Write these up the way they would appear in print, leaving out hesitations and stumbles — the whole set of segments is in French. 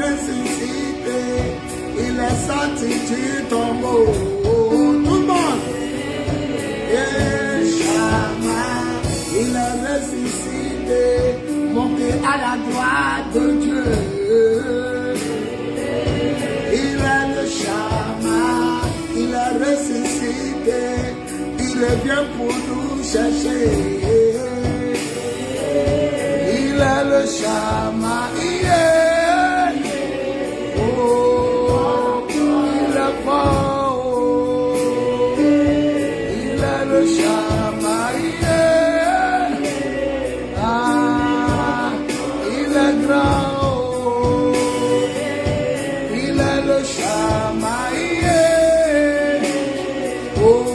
ressuscité, il est sorti du tombeau. Tout le monde. Et Shama, il est ressuscité, monté à la droite de Dieu. Il est le Shama, il est ressuscité, il revient pour nous chercher. Il est le Shama, oh, il est fort, il est le Shama, il est grand, il est le Shama, oh,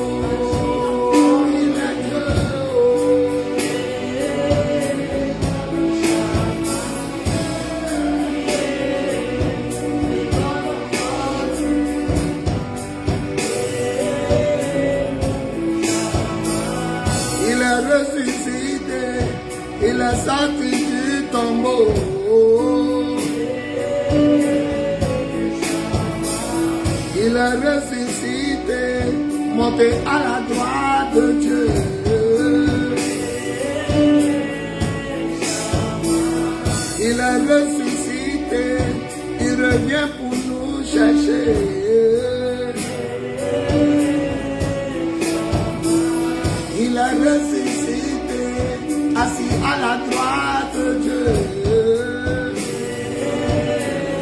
il est ressuscité, il est sorti du tombeau. Il est ressuscité, monté à la droite de Dieu. Il est ressuscité, il revient pour nous chercher. Il est ressuscité, assis à la droite de Dieu.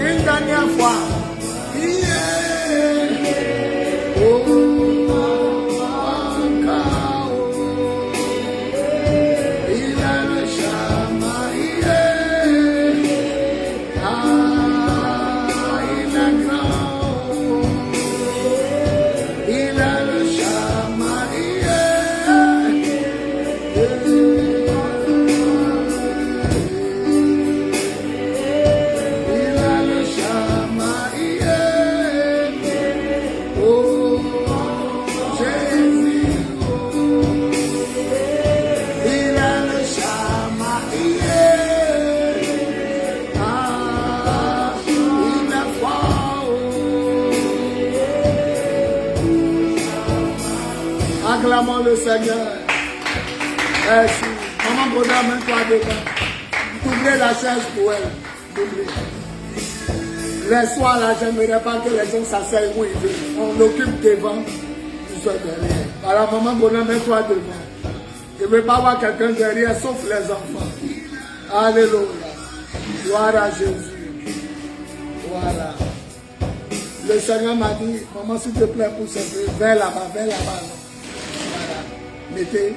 Une dernière fois. Yeah. Oh, il est le Shama, yeah. Il est grand. Il est le Shama, yeah. Acclamons le Seigneur. Merci. Maman Boda, mets-toi devant. Doublez la chaise pour elle. Doublez. Les soirs là, j'aimerais pas que les gens s'asseyent où ils veulent. On l'occupe devant, ils sont derrière. Alors maman Boda, mets-toi devant. Je ne veux pas voir quelqu'un derrière, sauf les enfants. Alléluia. Gloire à Jésus. Voilà. Le Seigneur m'a dit, maman, s'il te plaît, pousse un peu. Vers là-bas, vers là-bas. Voilà. Mettez.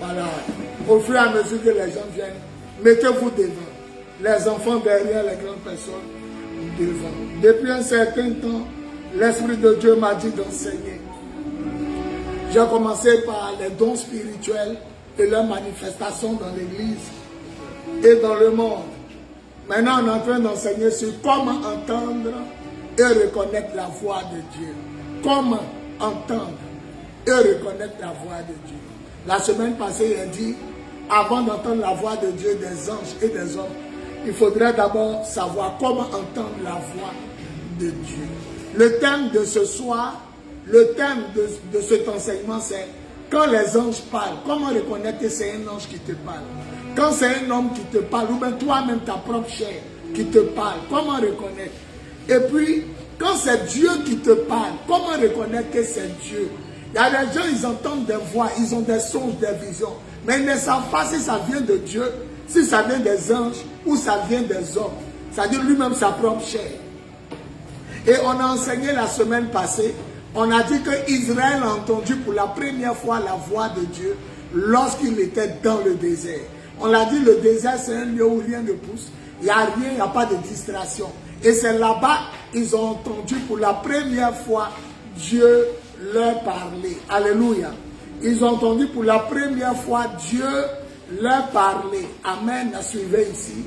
Voilà. Au fur et à mesure que les gens viennent, mettez-vous devant. Les enfants derrière, les grandes personnes devant. Depuis un certain temps, l'Esprit de Dieu m'a dit d'enseigner. J'ai commencé par les dons spirituels et leurs manifestations dans l'Église et dans le monde. Maintenant, on est en train d'enseigner sur comment entendre et reconnaître la voix de Dieu. Comment entendre et reconnaître la voix de Dieu. La semaine passée, il a dit, avant d'entendre la voix de Dieu, des anges et des hommes, il faudrait d'abord savoir comment entendre la voix de Dieu. Le thème de ce soir, le thème de cet enseignement, c'est quand les anges parlent, comment reconnaître que c'est un ange qui te parle. Quand c'est un homme qui te parle, ou bien toi-même ta propre chair qui te parle, comment reconnaître. Et puis, quand c'est Dieu qui te parle, comment reconnaître que c'est Dieu. Il y a des gens, ils entendent des voix, ils ont des songes, des visions, mais ils ne savent pas si ça vient de Dieu, si ça vient des anges ou ça vient des hommes. C'est-à-dire lui-même sa propre chair. Et on a enseigné la semaine passée, on a dit que Israël a entendu pour la première fois la voix de Dieu lorsqu'il était dans le désert. On l'a dit, le désert c'est un lieu où rien ne pousse, il n'y a rien, il n'y a pas de distraction. Et c'est là-bas ils ont entendu pour la première fois Dieu leur parler. Alléluia. Ils ont entendu pour la première fois Dieu leur parler. Amen. Suivez ici.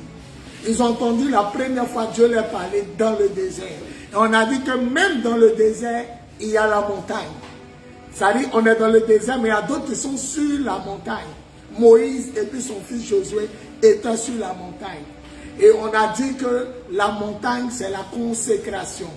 Ils ont entendu la première fois Dieu leur parler dans le désert. Et on a dit que même dans le désert, il y a la montagne. Ça dit, on est dans le désert, mais il y a d'autres qui sont sur la montagne. Moïse et puis son fils Josué étaient sur la montagne. Et on a dit que la montagne, c'est la consécration.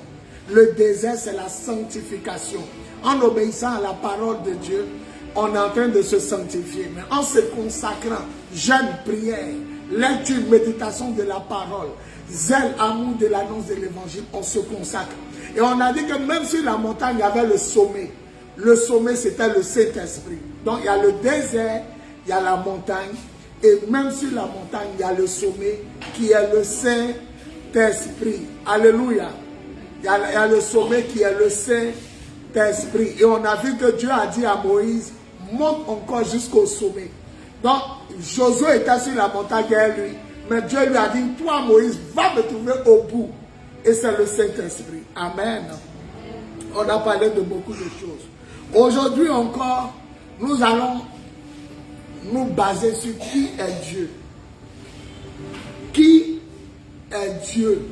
Le désert, c'est la sanctification. En obéissant à la parole de Dieu, on est en train de se sanctifier. Mais en se consacrant, jeûne, prière, lecture, méditation de la parole, zèle, amour de l'annonce de l'évangile, on se consacre. Et on a dit que même sur la montagne, il y avait le sommet. Le sommet, c'était le Saint-Esprit. Donc, il y a le désert, il y a la montagne. Et même sur la montagne, il y a le sommet qui est le Saint-Esprit. Alléluia. Il y a le sommet qui est le Saint-Esprit. Et on a vu que Dieu a dit à Moïse, monte encore jusqu'au sommet. Donc, Josué était sur la montagne derrière lui. Mais Dieu lui a dit, toi Moïse, va me trouver au bout. Et c'est le Saint-Esprit. Amen. On a parlé de beaucoup de choses. Aujourd'hui encore, nous allons nous baser sur qui est Dieu. Qui est Dieu?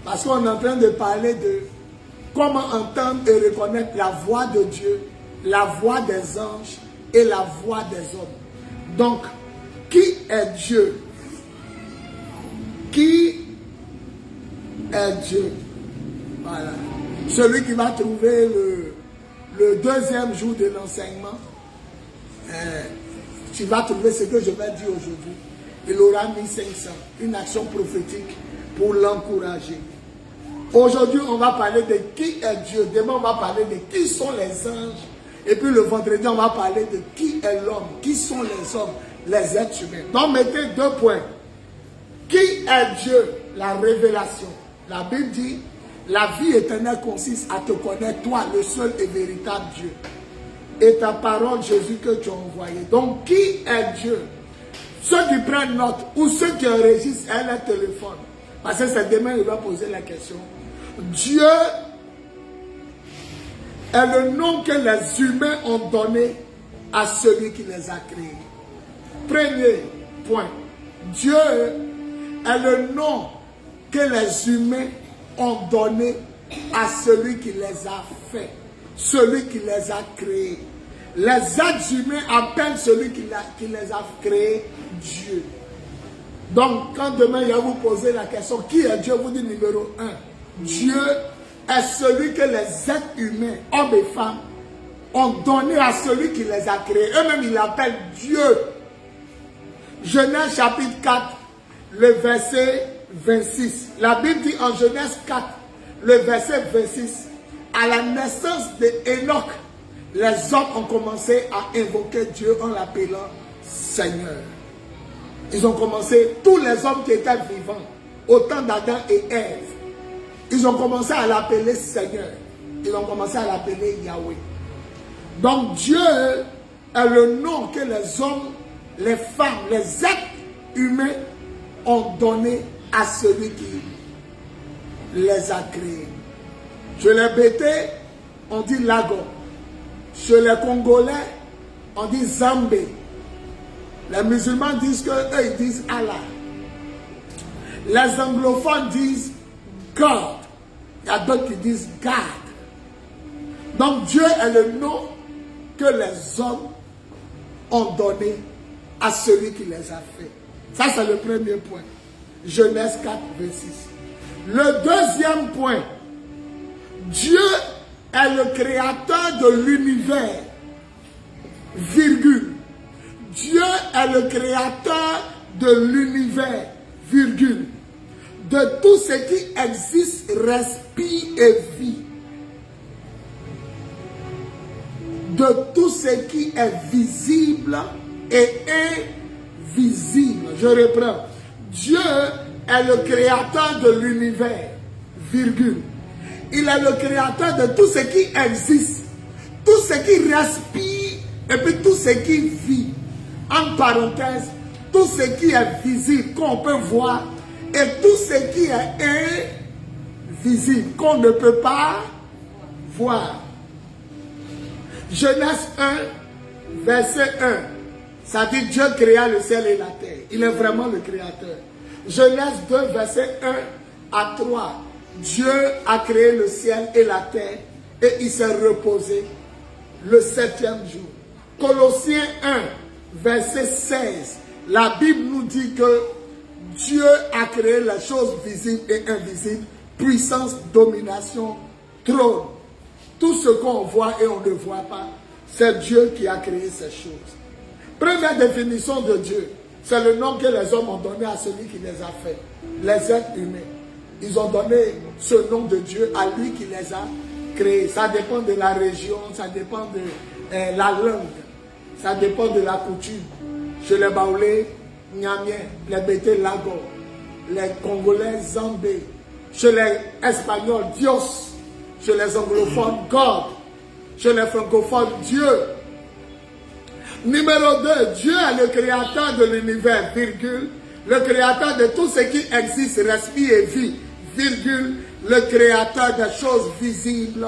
Parce qu'on est en train de parler de comment entendre et reconnaître la voix de Dieu, la voix des anges et la voix des hommes. Donc, qui est Dieu? Qui est Dieu? Voilà. Celui qui va trouver le deuxième jour de l'enseignement, tu vas trouver ce que je vais dire aujourd'hui. Il aura 1500, une action prophétique pour l'encourager. Aujourd'hui, on va parler de qui est Dieu. Demain, on va parler de qui sont les anges. Et puis le vendredi, on va parler de qui est l'homme. Qui sont les hommes, les êtres humains. Donc, mettez 2 points. Qui est Dieu? La révélation. La Bible dit, la vie éternelle consiste à te connaître, toi, le seul et véritable Dieu. Et ta parole, Jésus, que tu as envoyé. Donc, qui est Dieu? Ceux qui prennent note ou ceux qui enregistrent leur téléphone. Parce que c'est demain, il va poser la question. Dieu est le nom que les humains ont donné à celui qui les a créés. Premier point. Dieu est le nom que les humains ont donné à celui qui les a fait, celui qui les a créés. Les êtres humains appellent celui qui les a créés Dieu. Donc, quand demain il va vous poser la question, qui est Dieu? Vous dites numéro 1. Dieu est celui que les êtres humains, hommes et femmes, ont donné à celui qui les a créés. Eux-mêmes, ils l'appellent Dieu. Genèse chapitre 4, le verset 26. La Bible dit en Genèse 4, le verset 26, à la naissance d'Enoch, les hommes ont commencé à invoquer Dieu en l'appelant Seigneur. Ils ont commencé, tous les hommes qui étaient vivants, au temps d'Adam et Ève, ils ont commencé à l'appeler Seigneur. Ils ont commencé à l'appeler Yahweh. Donc Dieu est le nom que les hommes, les femmes, les êtres humains ont donné à celui qui les a créés. Chez les Bété, on dit Lago. Chez les Congolais, on dit Zambé. Les musulmans disent que eux, ils disent Allah. Les anglophones disent God. Il y a d'autres qui disent God. Donc Dieu est le nom que les hommes ont donné à celui qui les a fait. Ça, c'est le premier point. Genèse 4, 26. Le deuxième point. Dieu est le créateur de l'univers. Virgule. Dieu est le créateur de l'univers. Virgule. De tout ce qui existe, respire et vit. De tout ce qui est visible et invisible. Je reprends. Dieu est le créateur de l'univers. Virgule. Il est le créateur de tout ce qui existe. Tout ce qui respire et puis tout ce qui vit. En parenthèse, tout ce qui est visible, qu'on peut voir, et tout ce qui est invisible, qu'on ne peut pas voir. Genèse 1, verset 1, ça dit Dieu créa le ciel et la terre. Il est vraiment le créateur. Genèse 2, verset 1 à 3, Dieu a créé le ciel et la terre et il s'est reposé le 7e jour. Colossiens 1, verset 16, la Bible nous dit que Dieu a créé les choses visibles et invisibles, puissance, domination, trône. Tout ce qu'on voit et on ne voit pas, c'est Dieu qui a créé ces choses. Première définition de Dieu, c'est le nom que les hommes ont donné à celui qui les a fait, les êtres humains. Ils ont donné ce nom de Dieu à lui qui les a créés. Ça dépend de la région, ça dépend de la langue, ça dépend de la coutume. Chez les Baoulés, Nyamiens, les Bété Lago, les Congolais, Zambé, chez les Espagnols, Dios, chez les anglophones, God, chez les francophones, Dieu. Numéro 2, Dieu est le créateur de l'univers, virgule, le créateur de tout ce qui existe, respire et vit, virgule, le créateur des choses visibles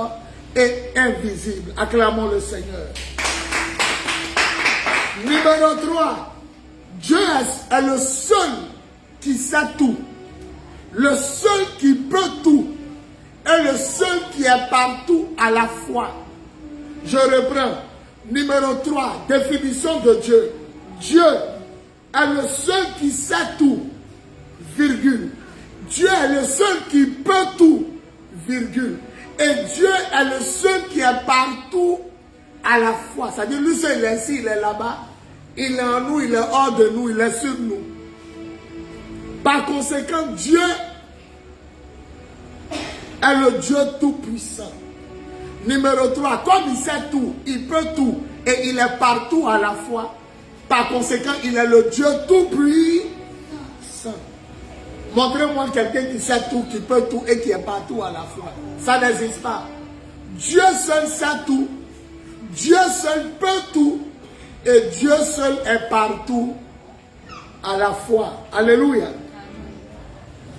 et invisibles. Acclamons le Seigneur. Numéro 3, Dieu est le seul qui sait tout, le seul qui peut tout, et le seul qui est partout à la fois. Je reprends. Numéro 3, définition de Dieu. Dieu est le seul qui sait tout, virgule. Dieu est le seul qui peut tout, virgule. Et Dieu est le seul qui est partout à la fois. C'est-à-dire, lui seul, il est ici, il est là-bas. Il est en nous, il est hors de nous, il est sur nous. Par conséquent, Dieu est le Dieu tout-puissant. Numéro 3, comme il sait tout, il peut tout et il est partout à la fois. Par conséquent, il est le Dieu tout-puissant. Montrez-moi quelqu'un qui sait tout, qui peut tout et qui est partout à la fois. Ça n'existe pas. Dieu seul sait tout. Dieu seul peut tout. Et Dieu seul est partout à la fois. Alléluia.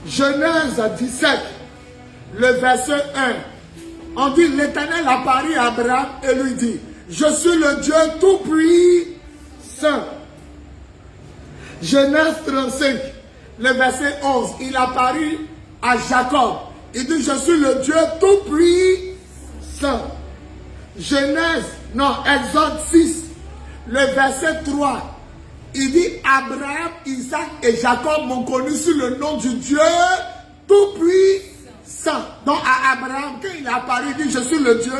Genèse 17, le verset 1. On dit, l'Éternel apparut à Abraham et lui dit, je suis le Dieu tout-puissant. Genèse 35, le verset 11. Il apparut à Jacob. Il dit, je suis le Dieu tout-puissant. Exode 6, le verset 3. Il dit, Abraham, Isaac et Jacob m'ont connu sous le nom du Dieu tout-puissant. Donc à Abraham, quand il est apparu, il dit, je suis le Dieu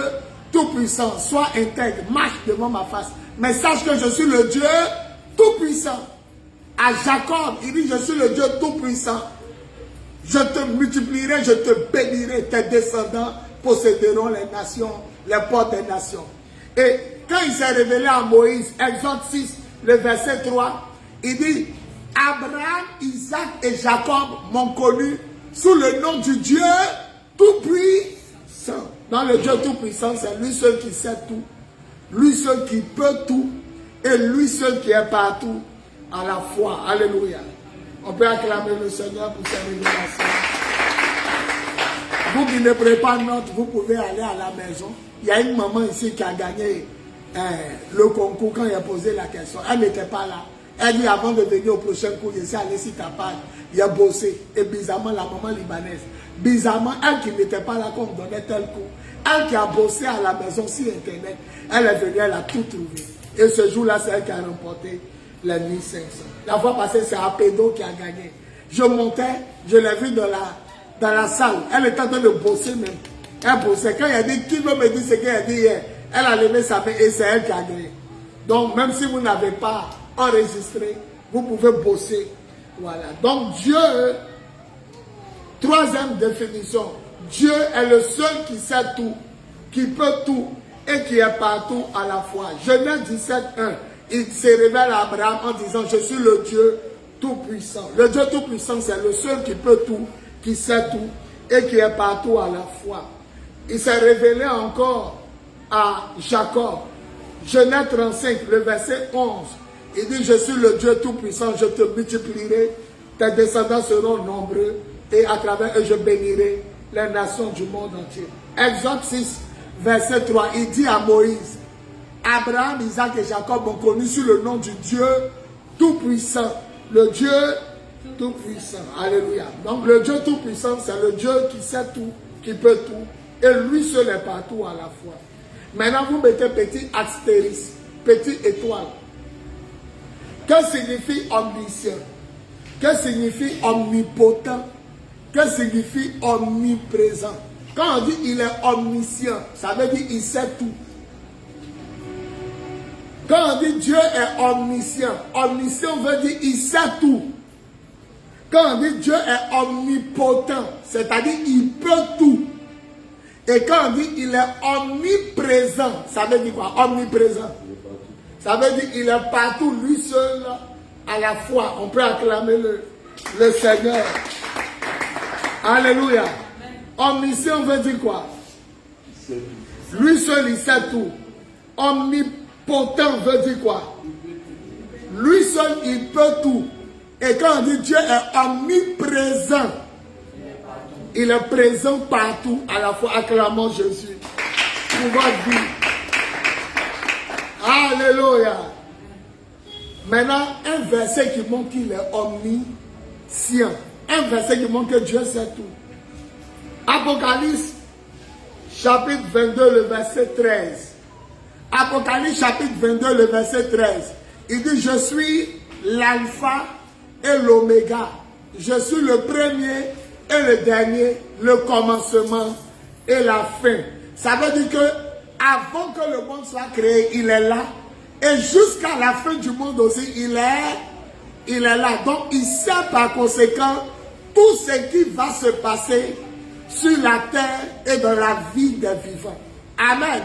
tout-puissant. Sois intègre, marche devant ma face. Mais sache que je suis le Dieu tout-puissant. À Jacob, il dit, je suis le Dieu tout-puissant. Je te multiplierai, je te bénirai. Tes descendants posséderont les nations, les portes des nations. Et quand il s'est révélé à Moïse, Exode 6, le verset 3, il dit, Abraham, Isaac et Jacob m'ont connu sous le nom du Dieu tout-puissant. Dans le Dieu tout-puissant, c'est lui seul qui sait tout, lui seul qui peut tout, et lui seul qui est partout à la fois. Alléluia. On peut acclamer le Seigneur pour sa révélation. Vous qui ne prenez pas note, vous pouvez aller à la maison. Il y a une maman ici qui a gagné le concours quand il a posé la question. Elle n'était pas là. Elle dit avant de venir au prochain cours, je suis allé sur ta page. Il a bossé. Et bizarrement, la maman libanaise. Bizarrement, elle qui n'était pas là quand on donnait tel cours. Elle qui a bossé à la maison sur Internet. Elle est venue, elle a tout trouvé. Et ce jour-là, c'est elle qui a remporté les 1500. La fois passée, c'est Apédo qui a gagné. Je montais, je l'ai vu dans la salle. Elle était en train de bosser même. Elle bossait. Quand il a dit, qui veut me dire ce qu'elle a dit hier? Elle a levé sa main et c'est elle qui a gagné. Donc, même si vous n'avez pas enregistré, vous pouvez bosser. Voilà. Donc, Dieu, troisième définition, Dieu est le seul qui sait tout, qui peut tout et qui est partout à la fois. Genèse 17, 1. Il se révèle à Abraham en disant, je suis le Dieu tout-puissant. Le Dieu tout-puissant, c'est le seul qui peut tout, qui sait tout et qui est partout à la fois. Il s'est révélé encore à Jacob. Genèse 35, le verset 11. Il dit, je suis le Dieu tout-puissant, je te multiplierai, tes descendants seront nombreux et à travers eux je bénirai les nations du monde entier. Exode 6, verset 3, il dit à Moïse, Abraham, Isaac et Jacob ont connu sous le nom du Dieu tout-puissant. Le Dieu tout-puissant. Alléluia. Donc le Dieu tout-puissant, c'est le Dieu qui sait tout, qui peut tout. Et lui seul est partout à la fois. Maintenant, vous mettez petit astérisque, petit étoile. Que signifie omniscient? Que signifie omnipotent? Que signifie omniprésent? Quand on dit il est omniscient, ça veut dire il sait tout. Quand on dit Dieu est omniscient, omniscient veut dire il sait tout. Quand on dit Dieu est omnipotent, c'est-à-dire il peut tout. Et quand on dit il est omniprésent, ça veut dire quoi? Omniprésent. Ça veut dire qu'il est partout, lui seul, à la fois. On peut acclamer le Seigneur. Alléluia. Omniscient veut dire quoi? Lui seul, il sait tout. Omnipotent veut dire quoi? Lui seul, il peut tout. Et quand on dit Dieu est omniprésent, il est présent partout, à la fois. Acclamons Jésus. Pouvoir dire. Alléluia. Maintenant, un verset qui montre qu'il est omniscient. Un verset qui montre que Dieu sait tout. Apocalypse, chapitre 22, le verset 13. Apocalypse, chapitre 22, le verset 13. Il dit, je suis l'alpha et l'oméga. Je suis le premier et le dernier, le commencement et la fin. Ça veut dire que avant que le monde soit créé, il est là. Et jusqu'à la fin du monde aussi, il est là. Donc, il sait par conséquent tout ce qui va se passer sur la terre et dans la vie des vivants. Amen.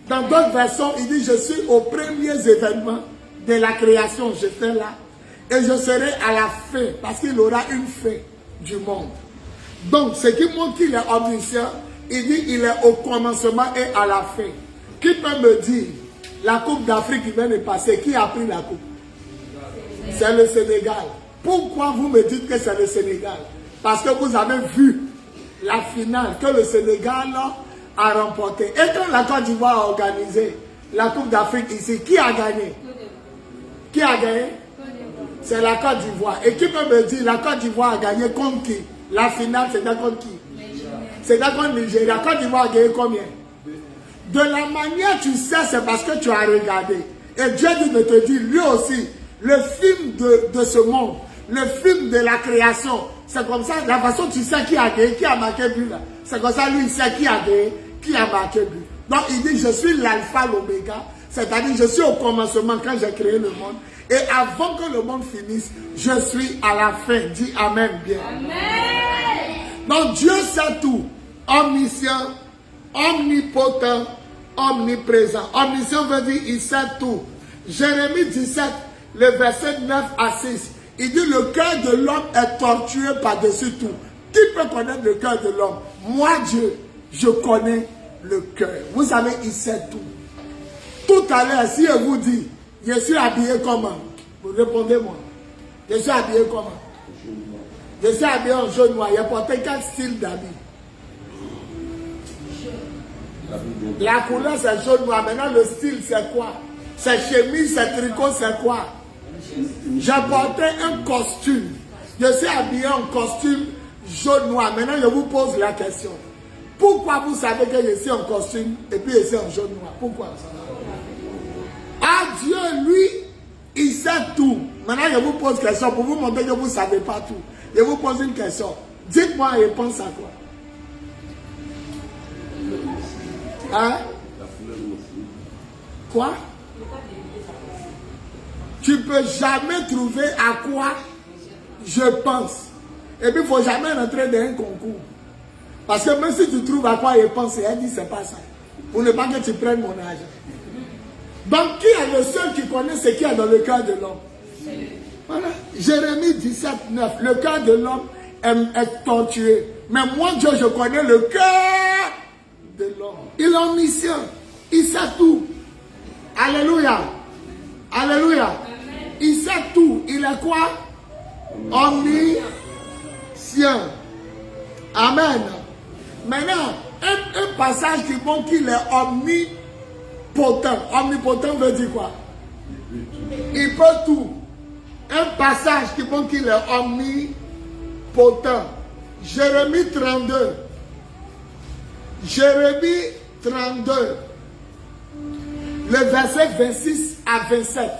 Dans d'autres versions, il dit, je suis aux premiers événements de la création. J'étais là. Et je serai à la fin, parce qu'il aura une fin du monde. Donc, ce qui montre qu'il est omniscient, il dit il est au commencement et à la fin. Qui peut me dire, la Coupe d'Afrique qui vient de passer, qui a pris la coupe? C'est le Sénégal. Pourquoi vous me dites que c'est le Sénégal? Parce que vous avez vu la finale que le Sénégal a remportée. Et quand la Côte d'Ivoire a organisé la Coupe d'Afrique ici, qui a gagné? Qui a gagné? C'est la Côte d'Ivoire. Et qui peut me dire, la Côte d'Ivoire a gagné contre qui? La finale, c'est contre qui? C'est contre Nigeria. La Côte d'Ivoire a gagné combien? De la manière tu sais, c'est parce que tu as regardé. Et Dieu dit de te dire, lui aussi, le film de ce monde, le film de la création, c'est comme ça, la façon tu sais qui a gagné, qui a marqué but là. C'est comme ça, lui, il sait qui a gagné, qui a marqué but. Donc, il dit, je suis l'alpha, l'oméga, c'est-à-dire, je suis au commencement quand j'ai créé le monde. Et avant que le monde finisse, je suis à la fin. Dis Amen bien. Amen. Donc, Dieu sait tout. Omniscient, omnipotent, omniprésent. Omniscient veut dire il sait tout. Jérémie 17, le verset 9 à 6. Il dit le cœur de l'homme est tortueux par-dessus tout. Qui peut connaître le cœur de l'homme? Moi, Dieu, je connais le cœur. Vous savez, il sait tout. Tout à l'heure, si je vous dis, je suis habillé comment? Vous répondez-moi. Je suis habillé comment? Je suis habillé en jaune noir. Il a porté quel style d'habit? La couleur c'est jaune noir. Maintenant le style c'est quoi? C'est chemise, c'est tricot, c'est quoi? J'ai porté un costume. Je suis habillé en costume jaune noir. Maintenant je vous pose la question. Pourquoi vous savez que je suis en costume et puis je suis en jaune noir? Pourquoi? Ah Dieu lui, il sait tout. Maintenant je vous pose une question pour vous montrer que vous ne savez pas tout. Je vous pose une question. Dites-moi et pense à quoi? Hein? Quoi? Tu peux jamais trouver à quoi je pense. Et puis il ne faut jamais rentrer dans un concours. Parce que même si tu trouves à quoi je pense, elle dit c'est pas ça. Pour ne pas que tu prennes mon argent. Donc qui est le seul qui connaît ce qu'il y a dans le cœur de l'homme? Voilà. Jérémie 17, 9. Le cœur de l'homme est tortué. Mais moi Dieu, je connais le cœur de l'homme. Il est omniscient. Il sait tout. Alléluia. Alléluia. Amen. Il sait tout. Il est quoi? Omniscient. Amen. Maintenant, un passage qui montre qu'il est omnipotent. Omnipotent veut dire quoi? Il peut tout. Un passage qui montre qu'il est omnipotent. Jérémie 32. Jérémie 32, le verset 26 à 27.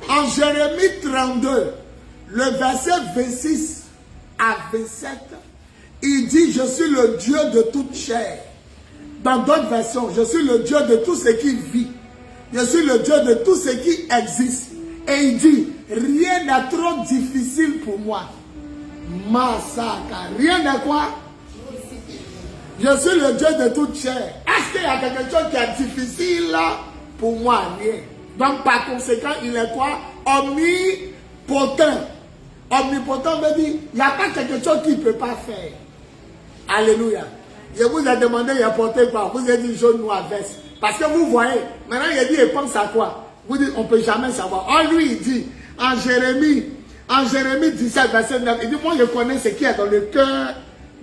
En Jérémie 32, le verset 26 à 27, il dit, je suis le Dieu de toute chair. Dans d'autres versions, je suis le Dieu de tout ce qui vit. Je suis le Dieu de tout ce qui existe. Et il dit, rien n'est trop difficile pour moi. Massacre. Rien n'est quoi? Je suis le Dieu de toute chair. Est-ce qu'il y a quelque chose qui est difficile pour moi? Rien. Donc par conséquent, il est quoi? Omnipotent. Omnipotent veut dire, il n'y a pas quelque chose qu'il ne peut pas faire. Alléluia. Je vous ai demandé, il a porté quoi? Vous avez dit jaune, noir, veste. Parce que vous voyez, maintenant il a dit, il pense à quoi? Vous dites, on ne peut jamais savoir. Oh, lui, il dit, en Jérémie 17, verset 9, il dit, moi je connais ce qui est dans le cœur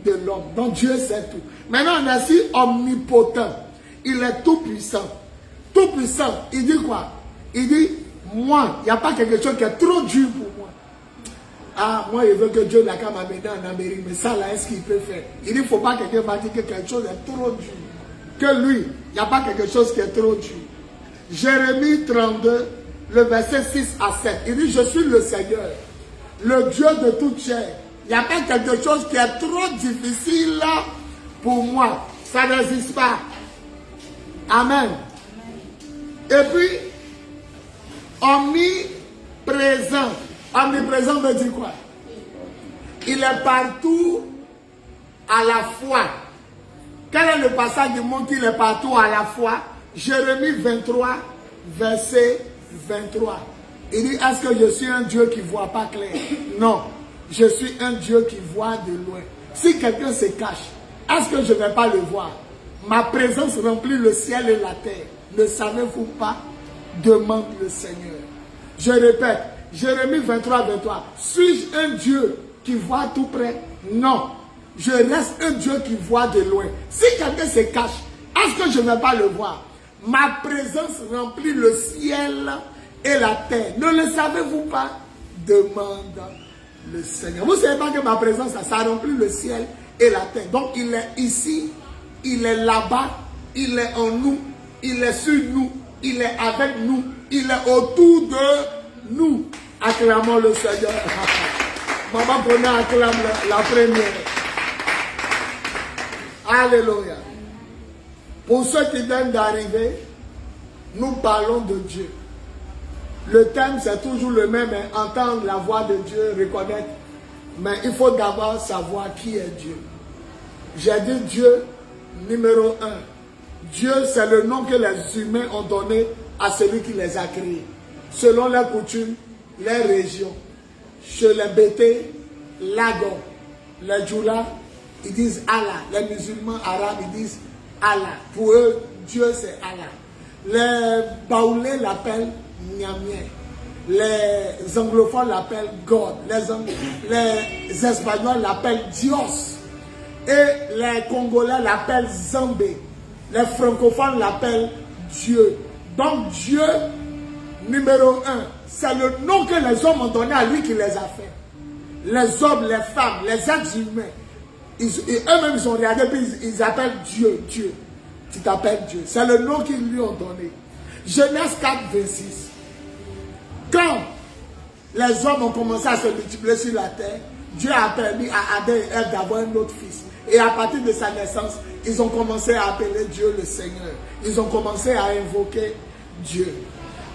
de l'homme. Donc Dieu sait tout. Maintenant on a dit omnipotent. Il est tout puissant. Tout puissant. Il dit quoi? Il dit, moi, il n'y a pas quelque chose qui est trop dur pour moi. Ah, moi je veux que Dieu n'a qu'à m'amener en Amérique. Mais ça là, est-ce qu'il peut faire? Il dit, il ne faut pas que quelqu'un va dire que quelque chose est trop dur. Que lui, il n'y a pas quelque chose qui est trop dur. Jérémie 32, le verset 6 à 7. Il dit, je suis le Seigneur, le Dieu de toute chair. Il n'y a pas quelque chose qui est trop difficile pour moi. Ça n'existe pas. Amen. Et puis, omniprésent. Omniprésent veut dire quoi? Il est partout à la fois. Quel est le passage du monde qu'il est partout à la fois? Jérémie 23, verset 23. Il dit, est-ce que je suis un Dieu qui ne voit pas clair? Non, je suis un Dieu qui voit de loin. Si quelqu'un se cache, est-ce que je ne vais pas le voir? Ma présence remplit le ciel et la terre. Ne savez-vous pas? Demande le Seigneur. Je répète, Jérémie 23, 23. Suis-je un Dieu qui voit tout près? Non. Je reste un Dieu qui voit de loin. Si quelqu'un se cache, est-ce que je ne vais pas le voir? Ma présence remplit le ciel et la terre. Ne le savez-vous pas? Demande le Seigneur. Vous ne savez pas que ma présence, ça remplit le ciel et la terre. Donc il est ici, il est là-bas, il est en nous, il est sur nous, il est avec nous, il est autour de nous. Acclamons le Seigneur. Maman, prenez acclame la première. Alléluia. Pour ceux qui viennent d'arriver, nous parlons de Dieu. Le thème, c'est toujours le même, hein, entendre la voix de Dieu, reconnaître. Mais il faut d'abord savoir qui est Dieu. J'ai dit Dieu, numéro 1. Dieu, c'est le nom que les humains ont donné à celui qui les a créés. Selon leurs coutumes, les régions. Chez les Bété, Lago, les Djoula, ils disent Allah. Les musulmans arabes, ils disent Allah. Pour eux, Dieu c'est Allah. Les Baoulés l'appellent Niamien. Les anglophones l'appellent God. Les Espagnols l'appellent Dios. Et les Congolais l'appellent Zambé. Les francophones l'appellent Dieu. Donc Dieu, numéro 1, c'est le nom que les hommes ont donné à lui qui les a fait. Les hommes, les femmes, les êtres humains. Eux-mêmes, ils ont regardé et ils appellent Dieu, Dieu. Tu t'appelles Dieu. C'est le nom qu'ils lui ont donné. Genèse 4, 26. Quand les hommes ont commencé à se multiplier sur la terre, Dieu a permis à Adam et Ève d'avoir un autre fils. Et à partir de sa naissance, ils ont commencé à appeler Dieu le Seigneur. Ils ont commencé à invoquer Dieu.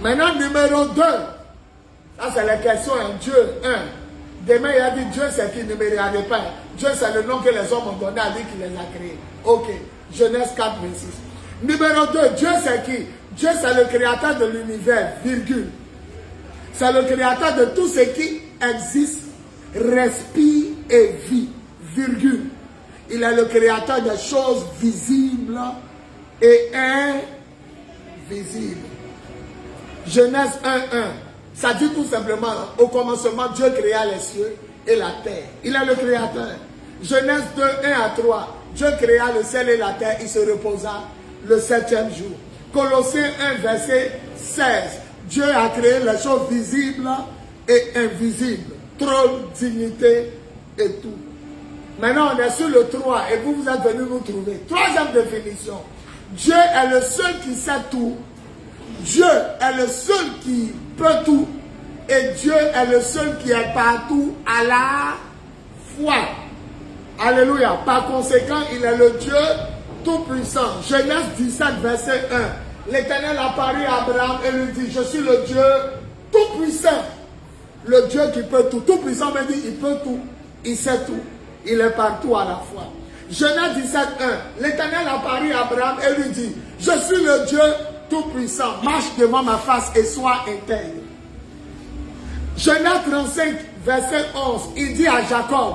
Maintenant, numéro 2. Ça, c'est la question, hein. Dieu, 1. Demain, il a dit Dieu, c'est qui? Ne me regardez pas. Dieu, c'est le nom que les hommes ont donné à lui qui les a créés. Ok. Genèse 4, 26. Numéro 2. Dieu, c'est qui? Dieu, c'est le créateur de l'univers, virgule. C'est le créateur de tout ce qui existe, respire et vit, virgule. Il est le créateur des choses visibles et invisibles. Genèse 1, 1. Ça dit tout simplement, au commencement, Dieu créa les cieux et la terre. Il est le créateur. Genèse 2, 1 à 3. Dieu créa le ciel et la terre, il se reposa le 7e jour. Colossiens 1, verset 16. Dieu a créé les choses visibles et invisibles. Trône, dignité et tout. Maintenant, on est sur le 3 et vous êtes venus nous trouver. Troisième définition. Dieu est le seul qui sait tout. Dieu est le seul qui peut tout. Et Dieu est le seul qui est partout à la fois. Alléluia. Par conséquent, il est le Dieu tout-puissant. Genèse 17, verset 1. L'Éternel apparut à Abraham et lui dit, je suis le Dieu tout-puissant. Le Dieu qui peut tout. Tout-puissant veut dire, il peut tout. Il sait tout. Il est partout à la fois. Genèse 17, 1. L'Éternel apparut à Abraham et lui dit, je suis le Dieu tout-puissant. Marche devant ma face et sois intègre. Genèse 35, verset 11. Il dit à Jacob,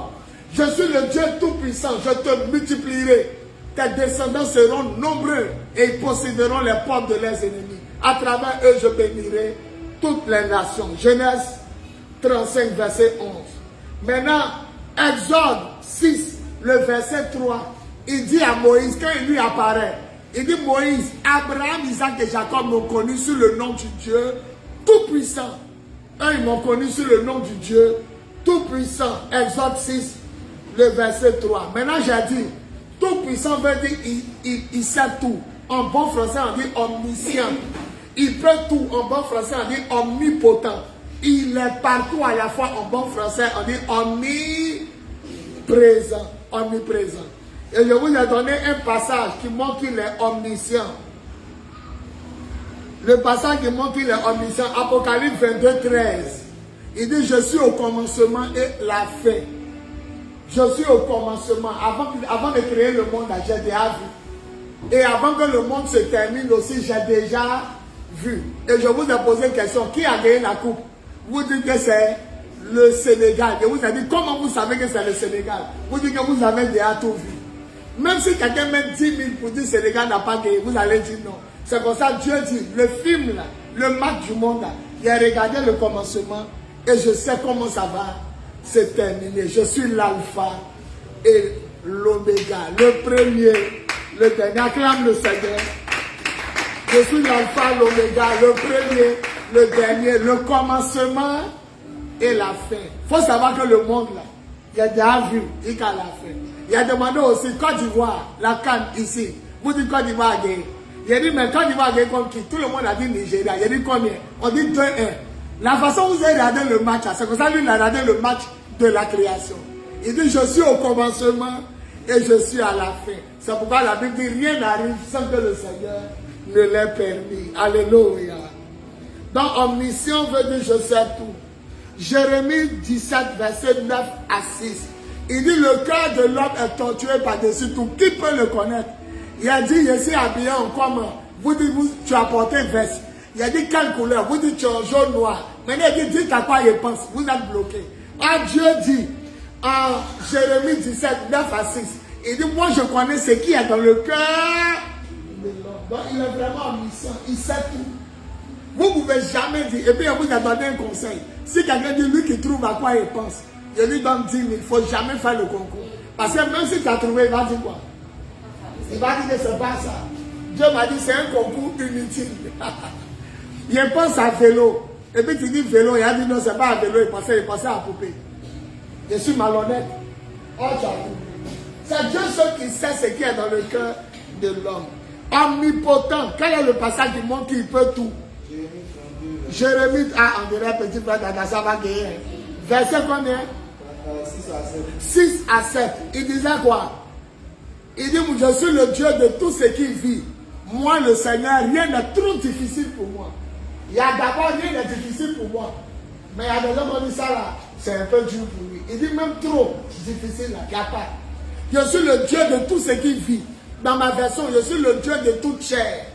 je suis le Dieu tout-puissant, je te multiplierai. Tes descendants seront nombreux et ils posséderont les portes de leurs ennemis. À travers eux, je bénirai toutes les nations. Genèse 35, verset 11. Maintenant, Exode 6, le verset 3, il dit à Moïse, quand il lui apparaît, il dit, Moïse, Abraham, Isaac et Jacob m'ont connu sous le nom du Dieu tout-puissant. Eux, ils m'ont connu sous le nom du Dieu tout-puissant. Exode 6, le verset 3. Maintenant, j'ai dit, tout-puissant veut dire, il sait tout. En bon français, on dit omniscient. Il peut tout. En bon français, on dit omnipotent. Il est partout à la fois. En bon français, on dit omniprésent. Omniprésent. Et je vous ai donné un passage qui montre qu'il est omniscient. Le passage qui montre qu'il est omniscient, Apocalypse 22, 13. Il dit, je suis au commencement et la fin. Je suis au commencement. Avant de créer le monde, j'ai déjà vu. Et avant que le monde se termine aussi, j'ai déjà vu. Et je vous ai posé une question. Qui a gagné la coupe? Vous dites que c'est le Sénégal. Et vous avez dit, comment vous savez que c'est le Sénégal? Vous dites que vous avez déjà tout vu. Même si quelqu'un met 10 000 pour dire que le Sénégal n'a pas gagné, vous allez dire non. C'est comme ça Dieu dit, le film là, le match du monde là, il a regardé le commencement et je sais comment ça va se terminer. Je suis l'alpha et l'oméga, le premier, le dernier. Acclame le Seigneur. Je suis l'alpha, l'oméga, le premier, le dernier, le commencement et la fin. Il faut savoir que le monde là, il y a déjà vu, il y a la fin. Il a demandé aussi Côte d'Ivoire, la CAN ici. Vous dites Côte d'Ivoire a gagné. Il a dit, mais Côte d'Ivoire a gagné contre qui? Tout le monde a dit Nigeria. Il a dit combien? On dit 2-1. La façon dont vous avez regardé le match, c'est comme ça lui, il a regardé le match de la création. Il dit, je suis au commencement et je suis à la fin. C'est pourquoi la Bible dit, rien n'arrive sans que le Seigneur ne l'ait permis. Alléluia. Donc, omniscient veut dire, je sais tout. Jérémie 17, verset 9 à 6. Il dit, le cœur de l'homme est torturé par-dessus tout. Qui peut le connaître? Il a dit, je suis habillé en comment? Vous dites, tu as porté veste. Il a dit, quelle couleur? Vous dites, tu es en jaune noir. Maintenant, il dit, dites à quoi il pense. Vous êtes bloqué. Ah, Dieu dit, en Jérémie 17, 9 à 6, il dit, moi je connais ce qui est dans le cœur de l'homme. Donc, il est vraiment omniscient. Il sait tout. Vous ne pouvez jamais dire. Et puis, il vous a donné un conseil. Si quelqu'un dit, lui qui trouve à quoi il pense, je lui donne 10 000. Il ne faut jamais faire le concours. Parce que même si tu as trouvé, il va dire quoi? Il va dire que ce n'est pas ça. Dieu m'a dit c'est un concours inutile. Il pense à vélo. Et puis tu dis vélo, il a dit non, ce n'est pas à vélo, il pensait à poupée. Je suis malhonnête. Oh, c'est Dieu seul qui sait ce qui est dans le cœur de l'homme. Omnipotent. Quel est le passage qui montre qu'il peut tout? Jérémie, on dirait petit frère Dada, ça va gagner. Verset combien? 6 à 7. Il disait quoi? Il dit, je suis le Dieu de tout ce qui vit. Moi, le Seigneur, rien n'est trop difficile pour moi. Il y a d'abord rien n'est difficile pour moi. Mais il y a des gens qui disent ça là, c'est un peu dur pour lui. Il dit même trop difficile là, il n'y a pas. Je suis le Dieu de tout ce qui vit. Dans ma version, je suis le Dieu de toute chair.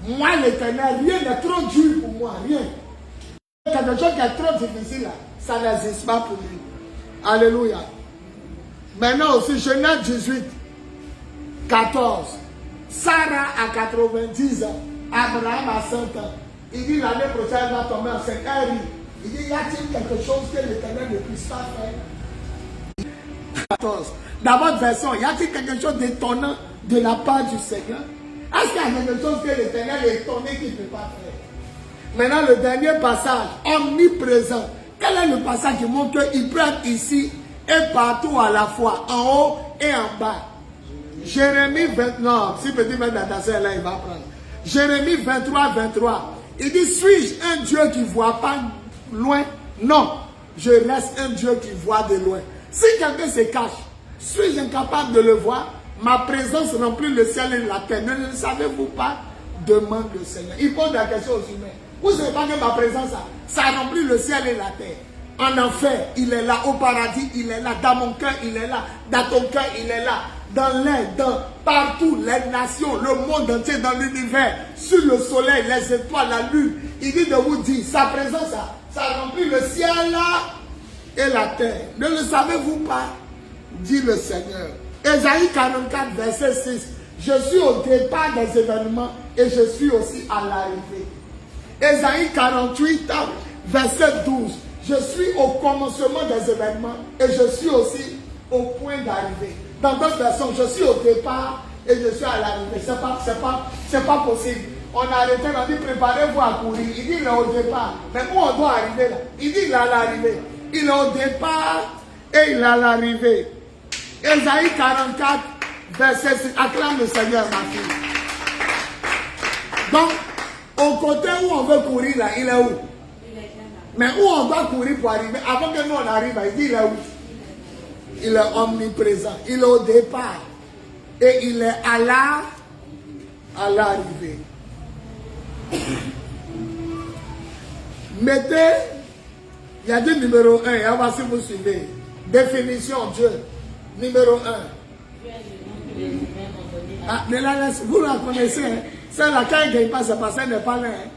Moi, l'Éternel, rien n'est trop dur pour moi, rien. Quelque chose qui est trop difficile là, ça n'existe pas pour lui. Alléluia. Maintenant aussi, Genèse 18. 14. Sarah a 90 ans. Abraham a 100 ans. Il dit l'année prochaine, elle va tomber enceinte. Elle rit. Il dit, y a-t-il quelque chose que l'Éternel ne puisse pas faire? 14. Dans votre version, y a-t-il quelque chose d'étonnant de la part du Seigneur? Est-ce qu'il y a quelque chose que l'Éternel est étonné qu'il ne peut pas faire? Maintenant, le dernier passage, omniprésent. Quel est le passage qui montre qu'il peut être ici et partout à la fois, en haut et en bas? Jérémie 20, non, si petit va danser là, il va prendre. Jérémie 23, 23. Il dit, suis-je un Dieu qui ne voit pas loin. Non, je reste un Dieu qui voit de loin. Si quelqu'un se cache, suis-je incapable de le voir? Ma présence remplit le ciel et la terre. Ne le savez-vous pas? Demande le Seigneur. Il pose la question aux humains. Vous ne savez pas que ma présence, ça remplit le ciel et la terre. En enfer, il est là. Au paradis, il est là. Dans mon cœur, il est là. Dans ton cœur, il est là. Dans l'air, partout, les nations, le monde entier, dans l'univers, sur le soleil, les étoiles, la lune. Il dit de vous dire, sa présence, ça remplit le ciel et la terre. Ne le savez-vous pas? Dit le Seigneur. Ésaïe 44, verset 6. Je suis au départ des événements et je suis aussi à l'arrivée. Ésaïe 48, verset 12. Je suis au commencement des événements et je suis aussi au point d'arrivée. Dans d'autres versions, je suis au départ et je suis à l'arrivée. C'est pas possible. On a arrêté, on a dit préparez-vous à courir. Il dit il est au départ. Mais où on doit arriver là? Il dit il est à l'arrivée. Il est au départ et il est à l'arrivée. Ésaïe 44, verset 6. Acclame le Seigneur, ma fille. Donc, au côté où on veut courir là, il est où? Mais où on doit courir pour arriver? Avant que nous on arrive, il dit il est où? Il est omniprésent. Il est au départ. Et il est à l'arrivée. Mettez, il y a du numéro 1, et on va si vous suivez. Définition Dieu. Numéro 1. Ah, mais là, vous la connaissez. Hein? Celle-là, quand elle ne gagne pas, c'est parce qu'elle n'est pas là. Hein?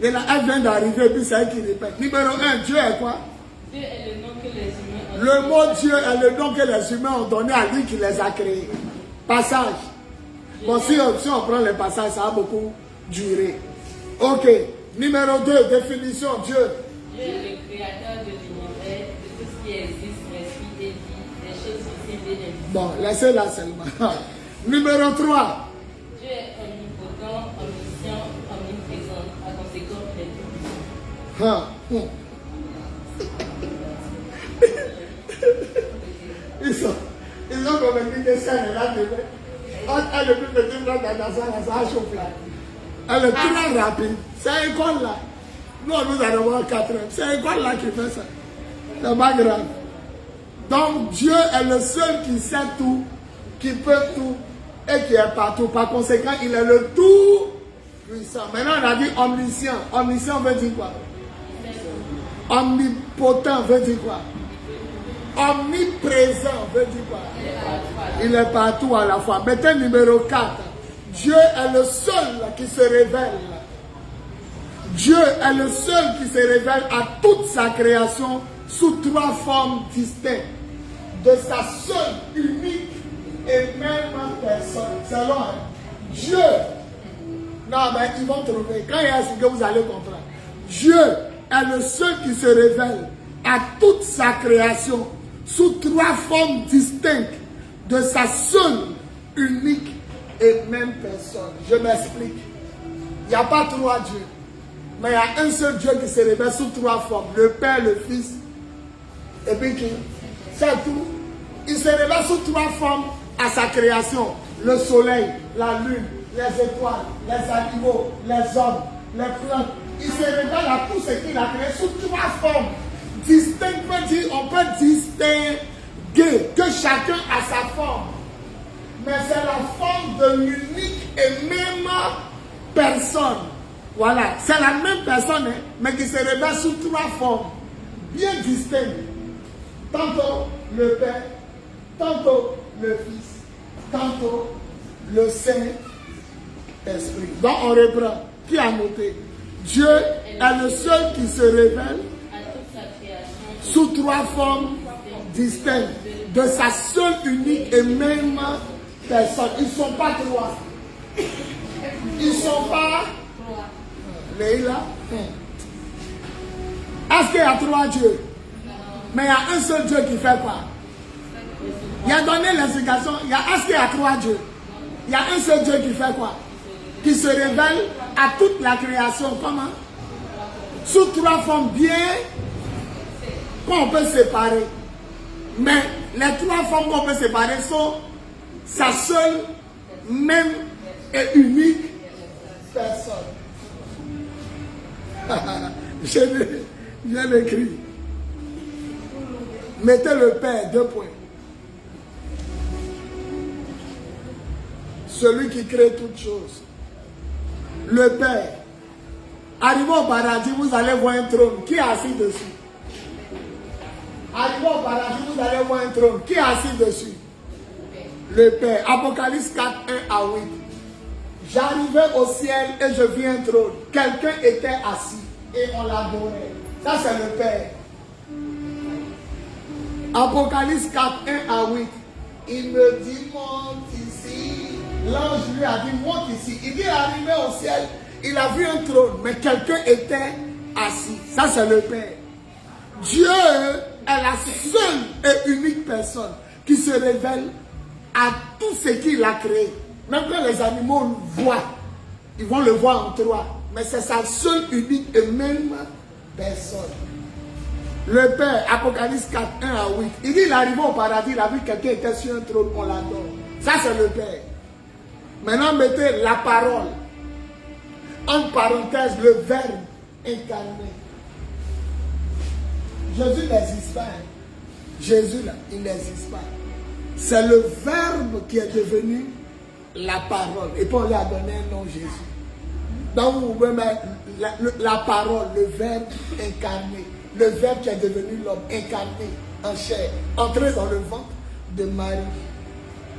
Et là, elle vient d'arriver, puis c'est elle qui répète. Numéro 1, Dieu est quoi? Dieu est le nom que les humains ont donné. Le mot Dieu est le nom que les humains ont donné à lui qui les a créés. Passage. Bon, si on prend les passages, ça a beaucoup duré. Ok. Numéro 2, définition Dieu. Dieu est le créateur de l'univers, de tout ce qui existe, respire et vit, des choses visibles et invisibles. Bon, laissez-la seulement. Numéro 3. Dieu est omnipotent, omniscient, omniprésent, à conséquent, il est tout. Ils ont convaincu que ça est là. Elle est plus petite dans la salle, ça a chauffé. Elle est très rapide. C'est l'école là. Nous, nous allons voir 4 heures. C'est l'école là qui fait ça. C'est pas grave. Donc, Dieu est le seul qui sait tout, qui peut tout et qui est partout. Par conséquent, il est le tout puissant. Maintenant, on a dit omniscient. Omniscient veut dire quoi? Omnipotent veut dire quoi? Omniprésent veut dire quoi? Il est partout à la fois. Mettez numéro 4. Dieu est le seul qui se révèle. Dieu est le seul qui se révèle à toute sa création sous 3 formes distinctes. De sa seule, unique et même personne. C'est long, hein? Dieu. Non, mais ils vont trouver. Quand il y a ce que vous allez comprendre. Dieu est le seul qui se révèle à toute sa création sous 3 formes distinctes de sa seule, unique et même personne. Je m'explique. Il n'y a pas 3 dieux. Mais il y a un seul Dieu qui se révèle sous 3 formes. Le Père, le Fils et puis qui? C'est tout. Il se révèle sous 3 formes à sa création. Le soleil, la lune, les étoiles, les animaux, les hommes, les plantes. Il se révèle à tout ce qu'il a créé sous 3 formes distinctes. On peut distinguer que chacun a sa forme. Mais c'est la forme de l'unique et même personne. Voilà, c'est la même personne, hein, mais qui se révèle sous 3 formes bien distinctes. Tantôt le Père, tantôt le Fils, tantôt le Saint-Esprit. Donc on reprend. Qui a noté? Dieu est le seul qui se révèle sous 3 formes distinctes de sa seule, unique et même personne. Ils ne sont pas 3. Ils ne sont pas... Leïla. Est-ce qu'il y a 3 dieux? Mais il y a un seul Dieu qui fait quoi? Il a donné l'explication. Est-ce qu'il y a 3 dieux? Il y a un seul Dieu qui fait quoi? Qui se révèle à toute la création. Comment? Sous 3 formes bien qu'on peut séparer. Mais les 3 formes qu'on peut séparer sont sa seule, même et unique personne. Je l'écris. Mettez le Père, 2 points. Celui qui crée toutes choses. Le Père. Arrivé au paradis, vous allez voir un trône. Qui est assis dessus? Arrivé au paradis, vous allez voir un trône. Qui est assis dessus? Le Père. Apocalypse 4, 1 à 8. J'arrivais au ciel et je vis un trône. Quelqu'un était assis et on l'adorait. Ça, c'est le Père. Apocalypse 4, 1 à 8. Il me dit, monte ici. L'ange lui a dit, monte ici. Il dit, arrivé au ciel, il a vu un trône, mais quelqu'un était assis. Ça, c'est le Père. Dieu est la seule et unique personne qui se révèle à tout ce qu'il a créé. Même quand les animaux le voient, ils vont le voir en 3. Mais c'est sa seule, unique et même personne. Le Père, Apocalypse 4, 1 à 8. Il dit, il est arrivé au paradis, il a vu quelqu'un était sur un trône, on l'adore. Ça, c'est le Père. Maintenant, mettez la parole. En parenthèse, le Verbe incarné. Jésus n'existe pas. Jésus, là, il n'existe pas. C'est le Verbe qui est devenu la parole. Et puis on lui a donné un nom, Jésus. Donc vous pouvez mettre la parole, le Verbe incarné. Le Verbe qui est devenu l'homme, incarné en chair, entré dans le ventre de Marie.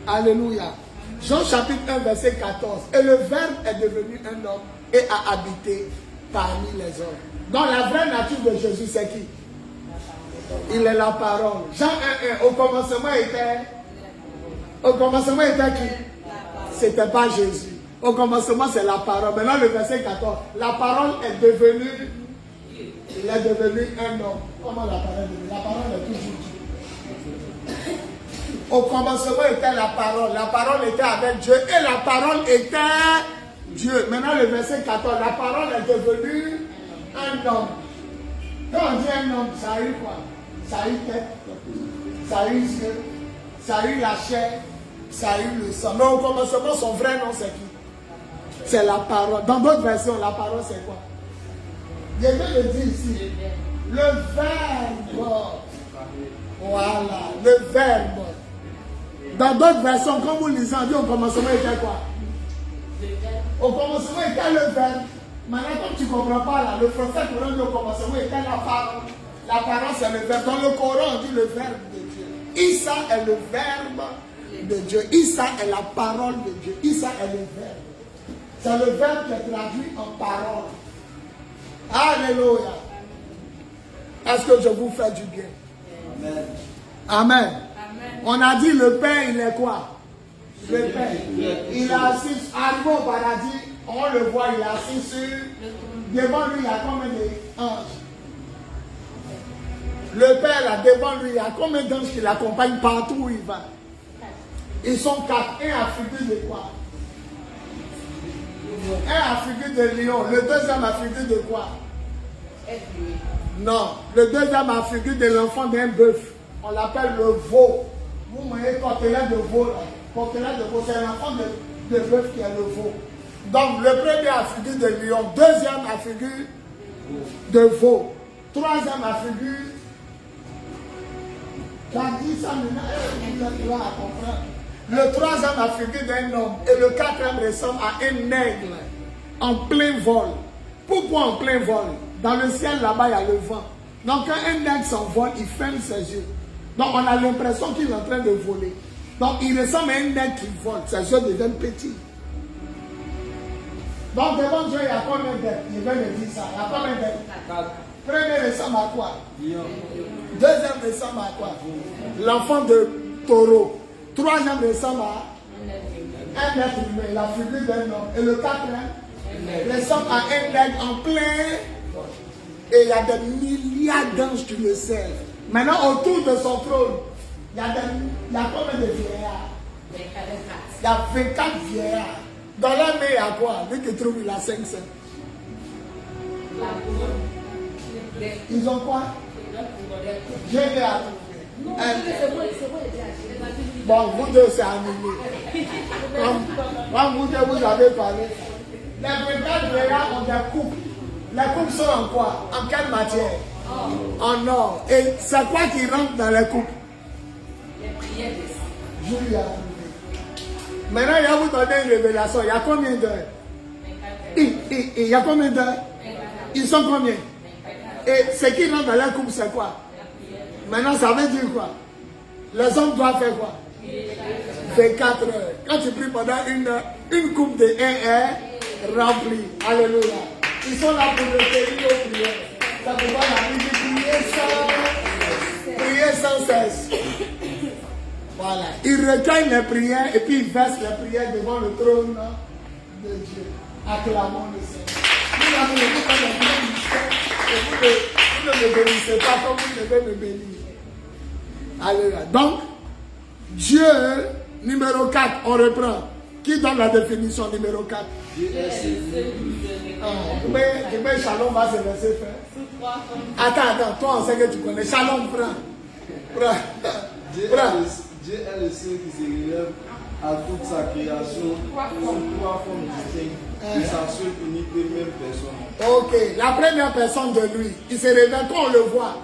Alléluia. Jean chapitre 1, verset 14. Et le Verbe est devenu un homme et a habité parmi les hommes. Donc la vraie nature de Jésus, c'est qui? Il est la parole. Jean 1, 1. Au commencement était qui? C'était pas Jésus. Au commencement, c'est la parole. Maintenant, le verset 14. La parole est devenue. Il est devenu un homme. Comment la parole est devenue? La parole est toujours Dieu. Au commencement était la parole. La parole était avec Dieu. Et la parole était Dieu. Maintenant, le verset 14. La parole est devenue un homme. Quand on dit un homme, ça a eu quoi? Ça a eu tête, ça a eu yeux, ça a eu la chair, ça a eu le sang. Mais au commencement, son vrai nom, c'est qui? C'est la parole. Dans d'autres versions, la parole, c'est quoi? Je vais le dire ici. Le Verbe. Voilà, le Verbe. Dans d'autres versions, comme vous lisez, on dit au commencement, il était quoi? Au commencement, il était le Verbe. Maintenant, comme tu ne comprends pas, là, le français courant dit au commencement, il était la parole. La parole, c'est le Verbe. Dans le Coran, on dit le Verbe de Dieu. Issa est le Verbe de Dieu. Issa est la parole de Dieu. Issa est le Verbe. C'est le Verbe qui est traduit en parole. Alléluia. Est-ce que je vous fais du bien? Amen. Amen. Amen. On a dit le Père, il est quoi? Le Père. Il est assis, arrivé au paradis, on le voit, il est assis sur. Devant lui, il y a combien d'anges? Le Père, là, devant lui, il y a combien d'anges qui l'accompagnent partout où il va? Ils sont 4. Un à figure de quoi? Un à figure de lion. Le deuxième à figure de quoi? Non. Le deuxième à figure de l'enfant d'un bœuf. On l'appelle le veau. Vous voyez, côtelette de veau, là. Côtelette de veau, c'est l'enfant de bœuf qui est le veau. Donc, le premier à figure de lion. Deuxième à figure de veau. Troisième à figure. J'ai dit ça maintenant, tu vas comprendre. Le troisième a figure d'un homme et le quatrième ressemble à un aigle en plein vol. Pourquoi en plein vol? Dans le ciel là-bas, il y a le vent. Donc quand un aigle s'envole, il ferme ses yeux. Donc on a l'impression qu'il est en train de voler. Donc il ressemble à un aigle qui vole. Ses yeux deviennent petits. Donc devant Dieu, il y a combien d'êtres? Je vais le dire ça. Il y a combien d'êtres? Premier ressemble à quoi? Deuxième ressemble à quoi? L'enfant de taureau. Troisième ressemble à un être humain, la figure d'un homme. Et le quatrième ressemble à un aigle en plein. Et il y a des milliards d'anges qui le servent. Maintenant, autour de son trône, il y a combien de vieillards? Il y a 24 vieillards. Dans la main, il y a quoi? Lui qui trouve, il a 5 seins. Ils ont quoi? J'ai dit à bon, vous deux, c'est annulé. Comme vous deux, vous avez parlé. Les 24 vieillards ont des coupes. Les coupes sont en quoi? En quelle matière? En or. Et c'est quoi qui rentre dans les coupes? Les prières de ça. Julie a trouvé. Maintenant, il va vous donner une révélation. Il y a combien d'heures? Il y a combien d'heures? Ils sont combien? Et ce qui rentre dans la coupe, c'est quoi? Maintenant, ça veut dire quoi? Les hommes doivent faire quoi? 24 heures. Quand tu pries pendant une heure, une coupe de 1 est remplie. Alléluia. Ils sont là pour recueillir nos prières. Ça peut pas la Bible prier sans cesse. Voilà. Ils recueillent les prières et puis ils versent les prières devant le trône de Dieu. Acclamons le Seigneur. Nous n'avons pas le prières du Seigneur. Vous ne me bénissez pas comme vous devez me bénir. Alléluia. Donc, Dieu, numéro 4, on reprend. Qui donne la définition numéro 4? Shalom va se laisser faire. Attends, toi on sait que tu connais. Shalom, prends. Dieu est le seul qui se relève à toute sa création sous 3 formes distinctes de sa seule unique et même personne. Ok, la première personne de lui, il se révèle quand on le voit.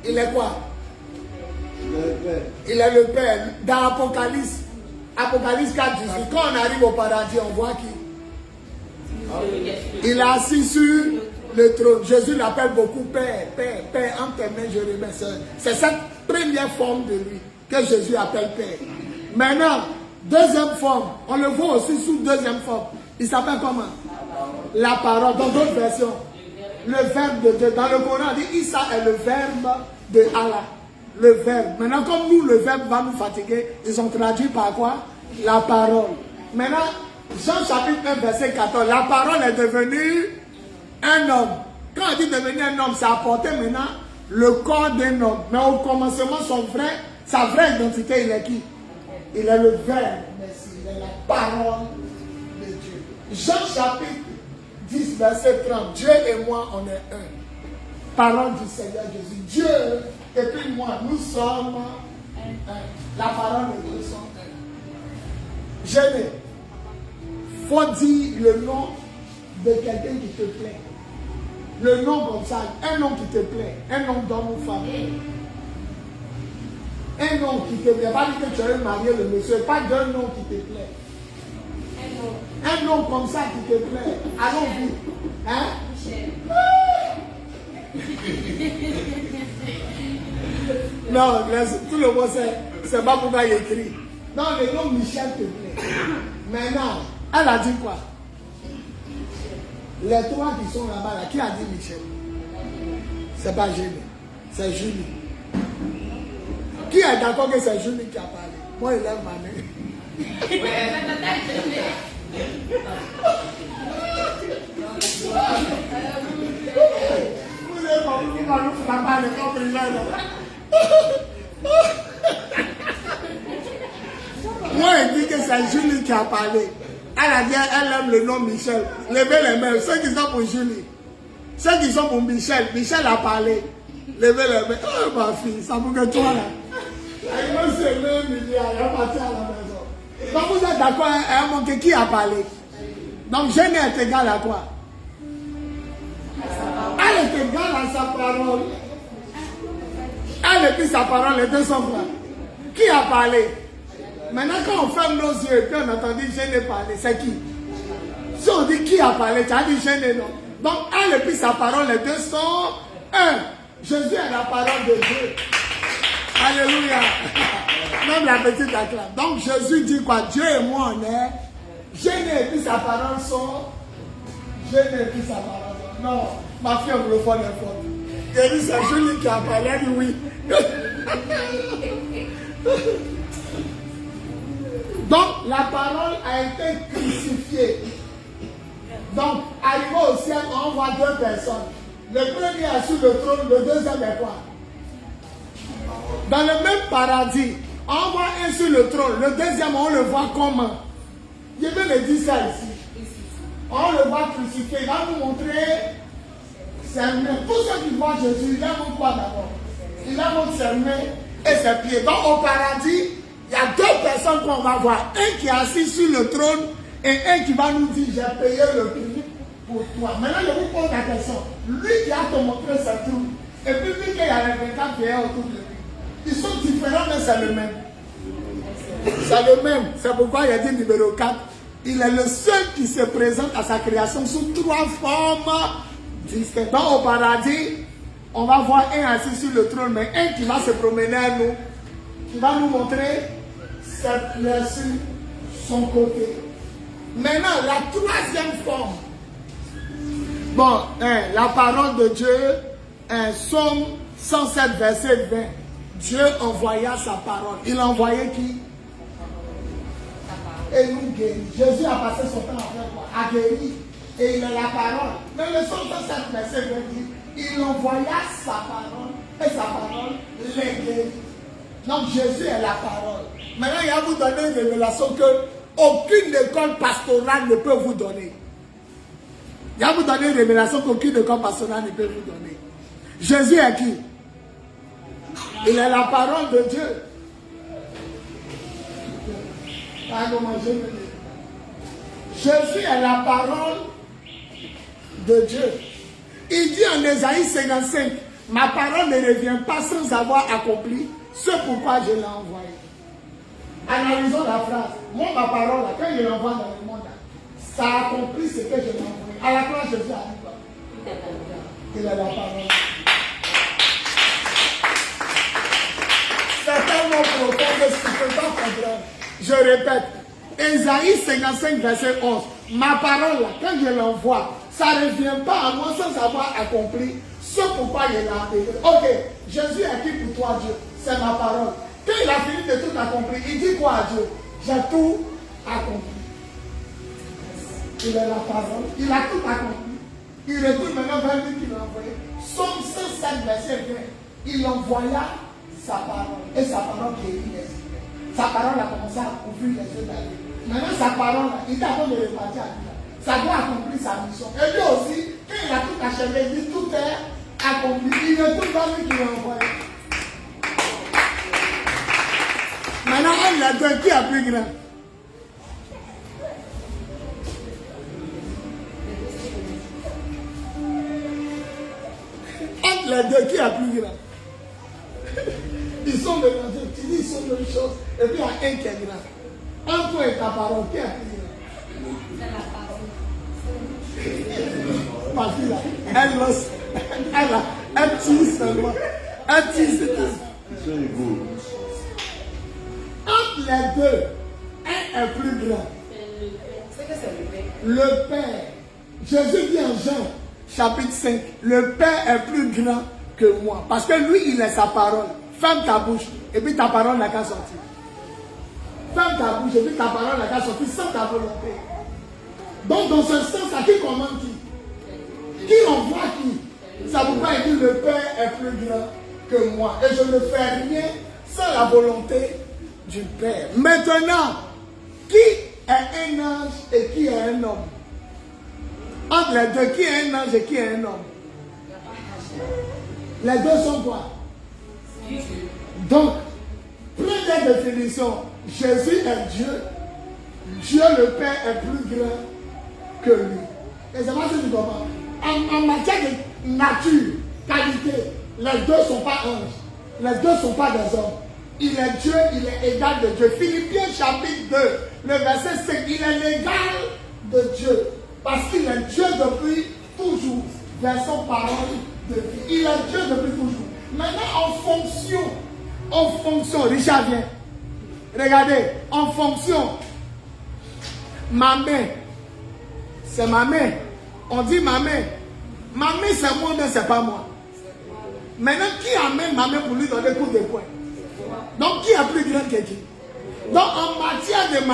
Il est quoi? Il est le Père. Dans Apocalypse 4, 18, quand on arrive au paradis, on voit qui? Il est assis sur le trône. Jésus l'appelle beaucoup Père, Père, entre tes mains je remets. C'est cette première forme de lui que Jésus appelle Père. Maintenant, deuxième forme, on le voit aussi sous deuxième forme. Il s'appelle comment? La parole. Dans d'autres versions, le verbe de Dieu. Dans le Coran, on dit Issa est le verbe de Allah. Le verbe. Maintenant, comme nous, le verbe va nous fatiguer, ils ont traduit par quoi? La parole. Maintenant, Jean chapitre 1, verset 14, la parole est devenue un homme. Quand on dit devenir un homme, ça apportait maintenant le corps d'un homme. Mais au commencement, sa vraie identité, il est qui? Il est le verbe. Merci. Il est la parole de Dieu. Jean chapitre 10, verset 30, Dieu et moi, on est un. Parole du Seigneur Jésus. Dieu et puis moi, nous sommes un. La parole de Dieu sont un. Gêné. Faut dire le nom de quelqu'un qui te plaît. Le nom comme ça, un nom qui te plaît, un nom d'homme ou femme. Un nom qui te plaît. Pas dire que tu as marié le monsieur, pas d'un nom qui te plaît. Un nom comme ça qui te plaît. Allons-y. Hein? Non, tout le monde sait, c'est pas pourquoi il écrit. Non, le nom Michel te plaît. Maintenant, elle a dit quoi? Les trois qui sont là-bas, là, qui a dit Michel? C'est pas Julie, c'est Julie. Qui est d'accord que c'est Julie qui a parlé? Moi, il lève ma main. Vous avez compris comment nous faisons parler comme prière. Moi, il dit que c'est Julie qui a parlé. Elle a dit elle aime le nom Michel. Levez les mains. Ceux qui sont pour Julie. Ceux qui sont pour Michel. Michel a parlé. Levez les mains. Oh ma fille, ça pour que toi là. Elle me s'est levé, elle est partie à la maison. Donc vous êtes d'accord, elle a manqué qui a parlé. Donc Jeune est égal à quoi? Elle est égale à sa parole. Elle et puis sa parole, les deux sont quoi? Qui a parlé? Maintenant, quand on ferme nos yeux et puis on entend dire Jeune parler, c'est qui? Si on dit qui a parlé, tu as dit Jeune, non? Donc, elle et puis sa parole, les deux sont un. Jésus est la parole de Dieu. Alléluia. Même la petite acclame. Donc, Jésus dit quoi? Dieu et moi, on est. Jeune et puis sa parole sont. Jeune et puis sa parole sont. Non, ma fille anglophone est forte. Elle dit c'est Julie qui a parlé, elle dit oui. Donc, la parole a été crucifiée. Donc, arrivé au ciel, on voit deux personnes. Le premier est sur le trône, le deuxième est quoi? Dans le même paradis, on voit un sur le trône, le deuxième, on le voit comment? Je vais le dire ça ici. On le voit crucifié, il va nous montrer ses mains. Tous ceux qui voient Jésus, il a montré quoi d'abord? Il a montré ses mains et ses pieds. Donc, au paradis, il y a deux personnes qu'on va voir. Un qui est assis sur le trône et un qui va nous dire, j'ai payé le prix pour toi. Maintenant, je vous pose la question. Lui qui a te montré ses trous, Et puis, vu qu'il y a les 24 vieillards autour de lui, ils sont différents, mais c'est le même. C'est le même. C'est pourquoi il a dit numéro 4. Il est le seul qui se présente à sa création sous 3 formes distinctes. Donc, au paradis, on va voir un assis sur le trône, mais un qui va se promener à nous, qui va nous montrer cette lueur sur son côté. Maintenant, la troisième forme. Bon, la parole de Dieu, Psaume 107, verset 20. Dieu envoya sa parole. Il a envoyé qui? Et nous guérit. Jésus a passé son temps à faire quoi? À guérir. Et il a la parole. Mais le Psaume 107, verset 20 dit, il envoya sa parole. Et sa parole les guérit. Donc Jésus est la parole. Maintenant, il va vous donner une révélation que aucune école pastorale ne peut vous donner. Il va vous donner une révélation qu'aucune école pastorale ne peut vous donner. Jésus est qui? Il est la parole de Dieu. Jésus est la parole de Dieu. Il dit en Ésaïe 55, ma parole ne revient pas sans avoir accompli ce pourquoi je l'ai envoyé. Analysons la phrase. Moi, ma parole, là, quand je l'envoie dans le monde, là, ça a accompli ce que je l'ai envoyé. À la croix, Jésus a dit quoi? Il est la parole. C'est tellement profond que je ne peux pas comprendre. Je répète, Ésaïe 55, verset 11. Ma parole, là, quand je l'envoie, ça ne revient pas à moi sans avoir accompli ce pourquoi je l'ai envoyé. Ok, Jésus est qui pour toi, Dieu? C'est ma parole. Quand il a fini de tout accomplir, il dit quoi à Dieu? J'ai tout accompli. Il est la parole. Il a tout accompli. Il retourne maintenant vers lui qui l'a envoyé. Psaume 107, verset 20. Il envoya sa parole. Et sa parole guérit les yeux. Sa parole a commencé à ouvrir les yeux d'aller. Maintenant, sa parole, il est avant de repartir à lui. Ça doit accomplir sa mission. Et lui aussi, quand il a tout achevé, il dit tout est accompli. Il retourne vers lui qui l'a envoyé. Maintenant, on l'a dit qui a plus grand. Entre les deux, qui a plus grand? Ils sont mélangés, tu dis ils sont la même chose, et puis il y a un qui est grand. Entre toi et ta parole, qui a plus grand? C'est la parole. Ma fille là, elle tire seulement. Elle tire, c'est tout. Entre les deux, un est plus grand. C'est que c'est le Père. Le Père. Jésus dit en Jean, chapitre 5, le Père est plus grand que moi. Parce que lui, il est sa parole. Ferme ta bouche, et puis ta parole n'a qu'à sortir. Ferme ta bouche, et puis ta parole n'a qu'à sortir sans ta volonté. Donc, dans ce sens, à qui commande qui? Qui envoie qui? Ça vous pas dire le Père est plus grand que moi. Et je ne fais rien sans la volonté du Père. Maintenant, qui est un ange et qui est un homme? Entre les deux, qui est un ange et qui est un homme? Les deux sont quoi? Donc, première définition, Jésus est Dieu. Dieu le Père est plus grand que lui. Et c'est pas ce que tu comprends. En matière de nature, qualité, les deux ne sont pas anges. Les deux ne sont pas des hommes. Il est Dieu, il est égal de Dieu. Philippiens chapitre 2, le verset 5, il est l'égal de Dieu. Parce qu'il est Dieu depuis toujours. Version parole de vie. Il est Dieu depuis toujours. Maintenant, en fonction, Richard vient. Regardez, en fonction, ma main, c'est ma main. On dit ma main. Ma main, c'est moi, mais c'est pas moi. Maintenant, qui amène ma main pour lui donner coup de poing? Donc, qui est plus grand que qui? Donc, en matière de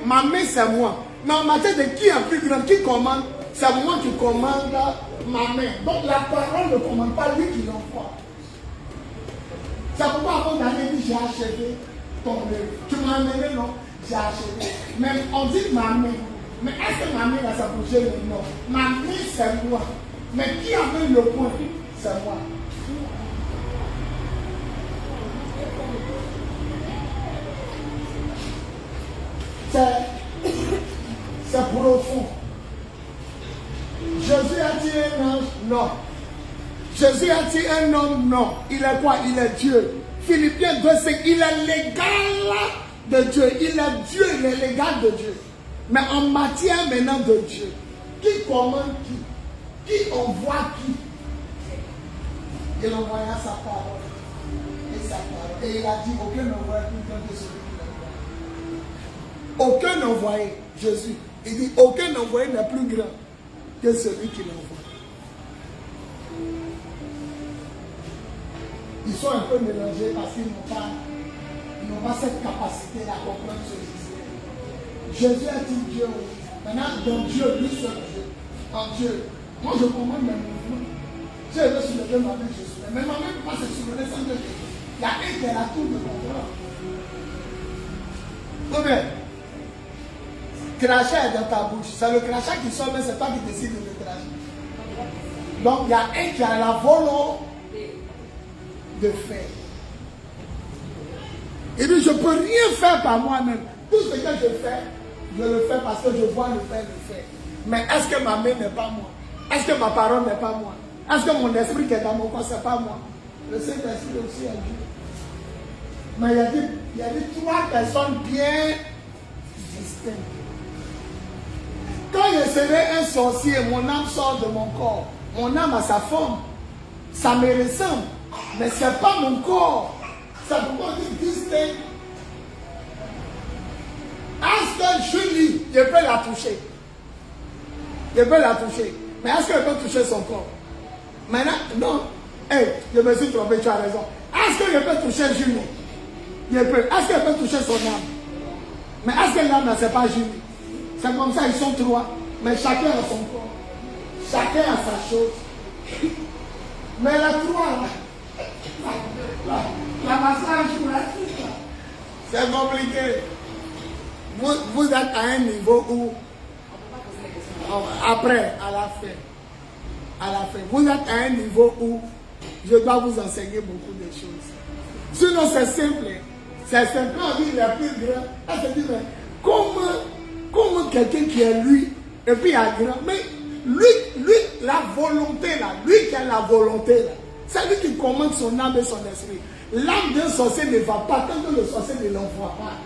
ma main, c'est moi. Mais en matière de qui est plus grand, qui commande, c'est moi qui commande ma main. Donc, la parole ne commande pas lui qui l'envoie. C'est pourquoi avant d'aller dire j'ai achevé ton œuvre. Tu m'as amené, non? J'ai achevé. Mais on dit ma main. Mais est-ce que ma main va s'approcher? Non. Ma main, c'est moi. Mais qui amène le point? C'est moi. C'est profond. Jésus a dit un ange? Non. Jésus a dit un homme, non. Il est quoi? Il est Dieu. Philippiens 2,5, il est l'égal de Dieu. Il est Dieu, il est l'égal de Dieu. Mais en matière maintenant de Dieu, qui commande qui? Qui envoie qui? Il envoya sa parole. Et sa parole. Et il a dit, aucun n'envoie plus grand que celui qui l'envoie. Aucun envoyé, Jésus. Il dit, aucun envoyé n'est plus grand que celui qui l'envoie. Ils sont un peu mélangés parce qu'ils n'ont pas cette capacité à comprendre ce Jésus. Jésus a dit Dieu. Maintenant, dans Dieu, lui seul Dieu. En Dieu. Moi, je commande mes mouvements. Si je veux soulever ma main, je soulève. Mais ma main ne peut pas se soulever sans Dieu. Il y a un qui est la tour de contrôle. Ou bien, crachat est dans ta bouche. C'est le crachat qui sort, mais c'est toi qui décides de le cracher. Donc, il y a un qui a la volonté de faire. Il dit, je ne peux rien faire par moi-même. Tout ce que je fais, je le fais parce que je vois le Père le faire. Mais est-ce que ma main n'est pas moi? Est-ce que ma parole n'est pas moi? Est-ce que mon esprit qui est dans mon corps, ce n'est pas moi? Le Saint-Esprit aussi est Dieu. Mais il y a dit 3 personnes bien distinctes. Quand je serai un sorcier, mon âme sort de mon corps. Mon âme a sa forme. Ça me ressemble. Mais ce n'est pas mon corps. C'est pourquoi on dit distinct. Est-ce que Julie, je peux la toucher? Je peux la toucher. Mais est-ce que je peux toucher son corps? Maintenant, non. Hey, je me suis trompé, tu as raison. Est-ce que je peux toucher Julie? Je peux. Est-ce que je peux toucher son âme? Mais est-ce que l'âme, ce n'est pas Julie? C'est comme ça, ils sont 3. Mais chacun a son corps. Chacun a sa chose. Mais la 3, la massage, c'est compliqué. Vous êtes à un niveau où, après, à la fin, vous êtes à un niveau où je dois vous enseigner beaucoup de choses. Sinon, c'est simple. C'est simple. On dit, il est plus grand. Elle se dit, mais comment quelqu'un qui est lui, et puis il est grand, mais lui, la volonté là, lui qui a la volonté là, c'est lui qui commande son âme et son esprit. L'âme d'un sorcier ne va pas tant que le sorcier ne l'envoie pas.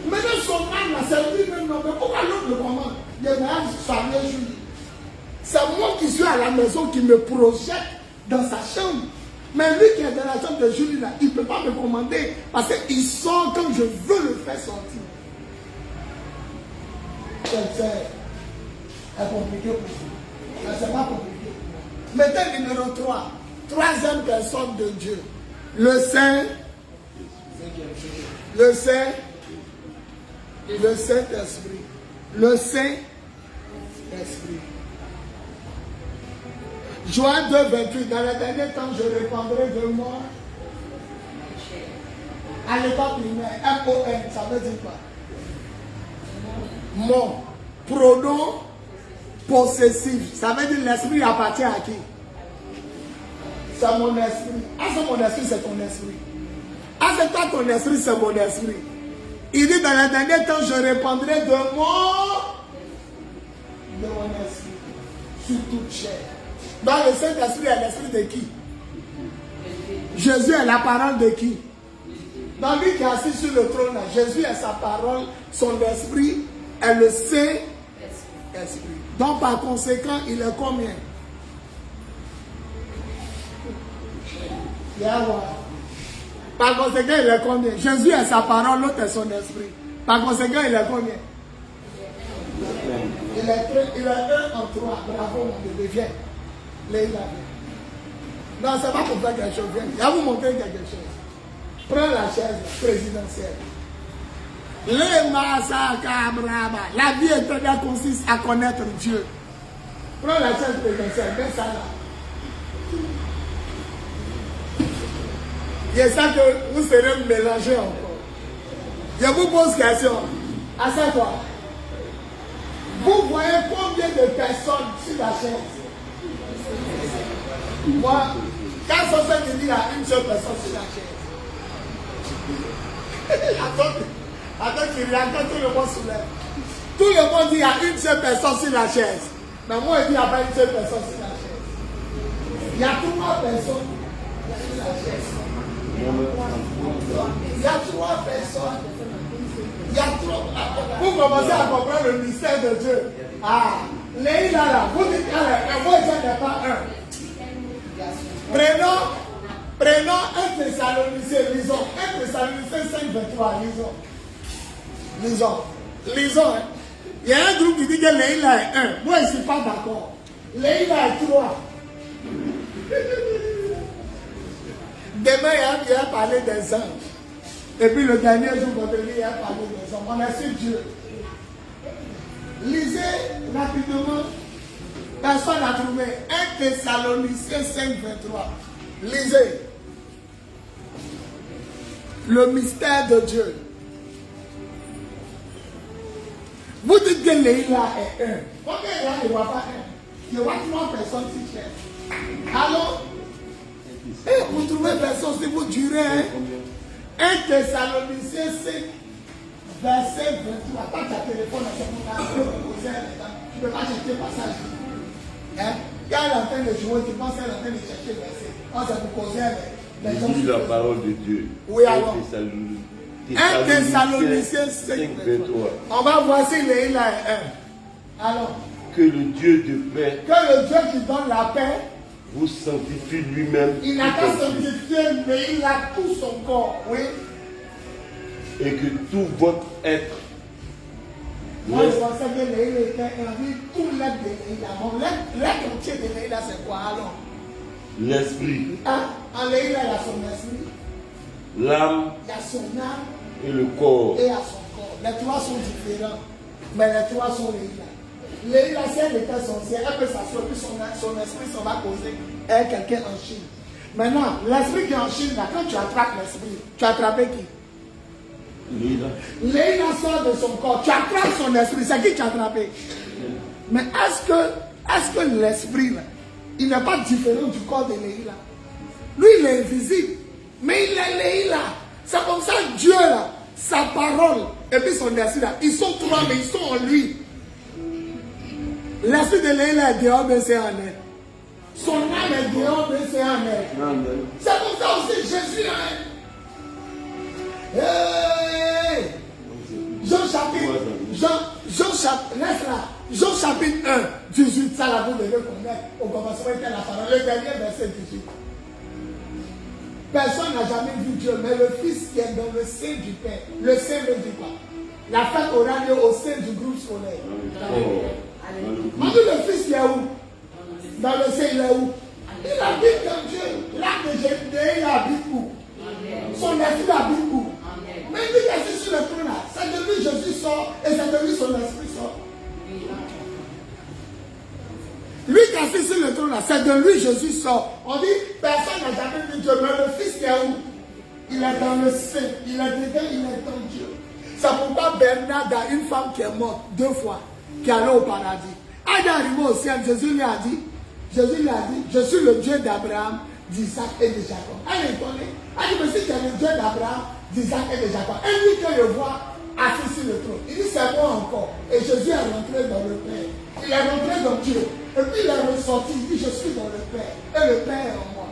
Maintenant, son âme là, c'est lui-même, non, mais pourquoi l'autre le commande? Il y a un Julie. C'est moi qui suis à la maison qui me projette dans sa chambre. Mais lui qui est dans la chambre de Julie là, il ne peut pas me commander parce qu'il sort quand je veux le faire sortir. C'est compliqué pour vous. Mais c'est pas compliqué. Mettez numéro 3. Troisième personne de Dieu. Le Saint. Le Saint. Le Saint-Esprit. Le Saint-Esprit. Joël 2, 28. Dans les derniers temps, je répandrai de moi. À l'état primaire. M-O-N. Ça veut dire quoi? Mon pronom possessif. Ça veut dire l'esprit appartient à qui? C'est mon esprit. Ah, c'est mon esprit, c'est ton esprit. Ah, c'est toi ton esprit, c'est mon esprit. Il dit dans les derniers temps, je répandrai de mon esprit sur toute chair. Dans le Saint-Esprit est l'esprit de qui? Jésus est la parole de qui? Dans lui qui est assis sur le trône, Jésus est sa parole, son esprit est le Saint-Esprit. Donc par conséquent, il est combien? Par conséquent, il est combien? Jésus est sa parole, l'autre est son esprit. Par conséquent, il est combien? Il est 1 en 3. Bravo, mon bébé, viens. Leïla, viens. Non, c'est pas pour faire quelque chose. Viens. Il va vous montrer quelque chose. Prends la chaise présidentielle. Le massacre brava. La vie éternelle consiste à connaître Dieu. Prends la chaise présidentielle. Mets ça là. Je sens que vous serez mélangés encore. Je vous pose question. Assieds-toi. Vous voyez combien de personnes sur la chaise? Moi, quand on fait qu'il y a une seule personne sur la chaise. Attends qu'il regarde, tout le monde soulève. Tout le monde dit qu'il y a une seule personne sur la chaise. Mais moi, je dis qu'il n'y a pas une seule personne sur la chaise. Il y a 3 personnes. Il y a 3 personnes. Il y a 3. Vous commencez à comprendre le mystère de Dieu. Ah, les là, vous dites, moi je n'ai pas un. Prenons 1 Thessaloniciens, lisons. 1 Thessaloniciens 5, 23, lisons. Hein. Il y a un groupe qui dit que Leïla est 1. Moi, je ne suis pas d'accord. Leïla est 3. Demain, il a parlé des anges. Et puis le dernier jour, il a parlé des hommes. On a su Dieu. Lisez rapidement. Personne n'a trouvé. 1 Thessaloniciens 5, 23. Lisez. Le mystère de Dieu. Vous dites que Leïla est 1. Pourquoi il ne voit pas 1? Il y a 3 personnes qui cherchent. Alors, vous trouvez personne si vous durez. Hein? 1 Thessaloniciens 5, verset 23. Quand tu as téléphone à ce moment-là, tu ne peux pas chercher le passage. Hein? Quand elle est en train de jouer, tu penses qu'elle est en train de chercher le verset. Quand ça vous cause les gens. Dis la parole de Dieu. Oui, alors. 1 Thessaloniciens 5, 23. On va voir si Leïla est 1. Alors. Que le Dieu de paix. Que le Dieu qui donne la paix. Vous sanctifie lui-même. Il n'a pas sanctifié, mais il a tout son corps, oui. Et que tout votre être. Moi, je pensais que Leïla était un vie, tout l'être de Leïla. Mon l'être entier de Leïla, c'est quoi alors? L'esprit. Ah, en Leïla, il y a son esprit. L'âme. Il y a son âme. Et le corps. Et il y a son corps. Les 3 sont différents. Mais les 3 sont Leïla. Leïla, si elle était sorcière, elle peut s'assurer que son esprit s'en va causer. Elle est quelqu'un en Chine. Maintenant, l'esprit qui est en Chine, là, quand tu attrapes l'esprit, tu as attrapé qui? Leïla sort de son corps. Tu attrapes son esprit. C'est qui tu as attrapé? Mais est-ce que l'esprit, là, il n'est pas différent du corps de Leïla? Lui, il est invisible. Mais il est Leïla. C'est comme ça Dieu, là, sa parole, et puis son esprit, là, ils sont 3, mais ils sont en lui. L'esprit de Leïla est dehors, mais c'est en elle. Son âme est dehors, mais c'est en elle. C'est pour ça aussi Jésus en elle. Hey! Jean chapitre 1, 18, ça là vous devez connaître. Au commencement était la parole. Le dernier verset 18. Personne n'a jamais vu Dieu, mais le Fils qui est dans le sein du Père. Le sein ne dit pas. La fête aura lieu au sein du groupe scolaire. On dit le Fils il est où? Dans le sein il est où? Il habite comme Dieu. L'âme de Jésus, il habite où? Son esprit habite où? Mais lui qui est assis sur le trône là, c'est de lui Jésus sort et c'est de lui son esprit sort. Lui qui est assis sur le trône là, c'est de lui Jésus sort. On dit, personne n'a jamais vu Dieu, mais le Fils qui est où? Il est dans le sein, il est dedans, il est dans Dieu. C'est pourquoi Bernard a une femme qui est morte 2 fois, qui est allée au paradis. Elle est arrivée au ciel, Jésus lui a dit, je suis le Dieu d'Abraham, d'Isaac et de Jacob. Elle est étonnée. Elle dit, mais si tu es le Dieu d'Abraham, d'Isaac et de Jacob, et lui que je vois assis sur le trône, il dit, c'est moi encore. Et Jésus est rentré dans le Père. Il est rentré dans Dieu. Et puis il est ressorti, il dit, je suis dans le Père. Et le Père est en moi.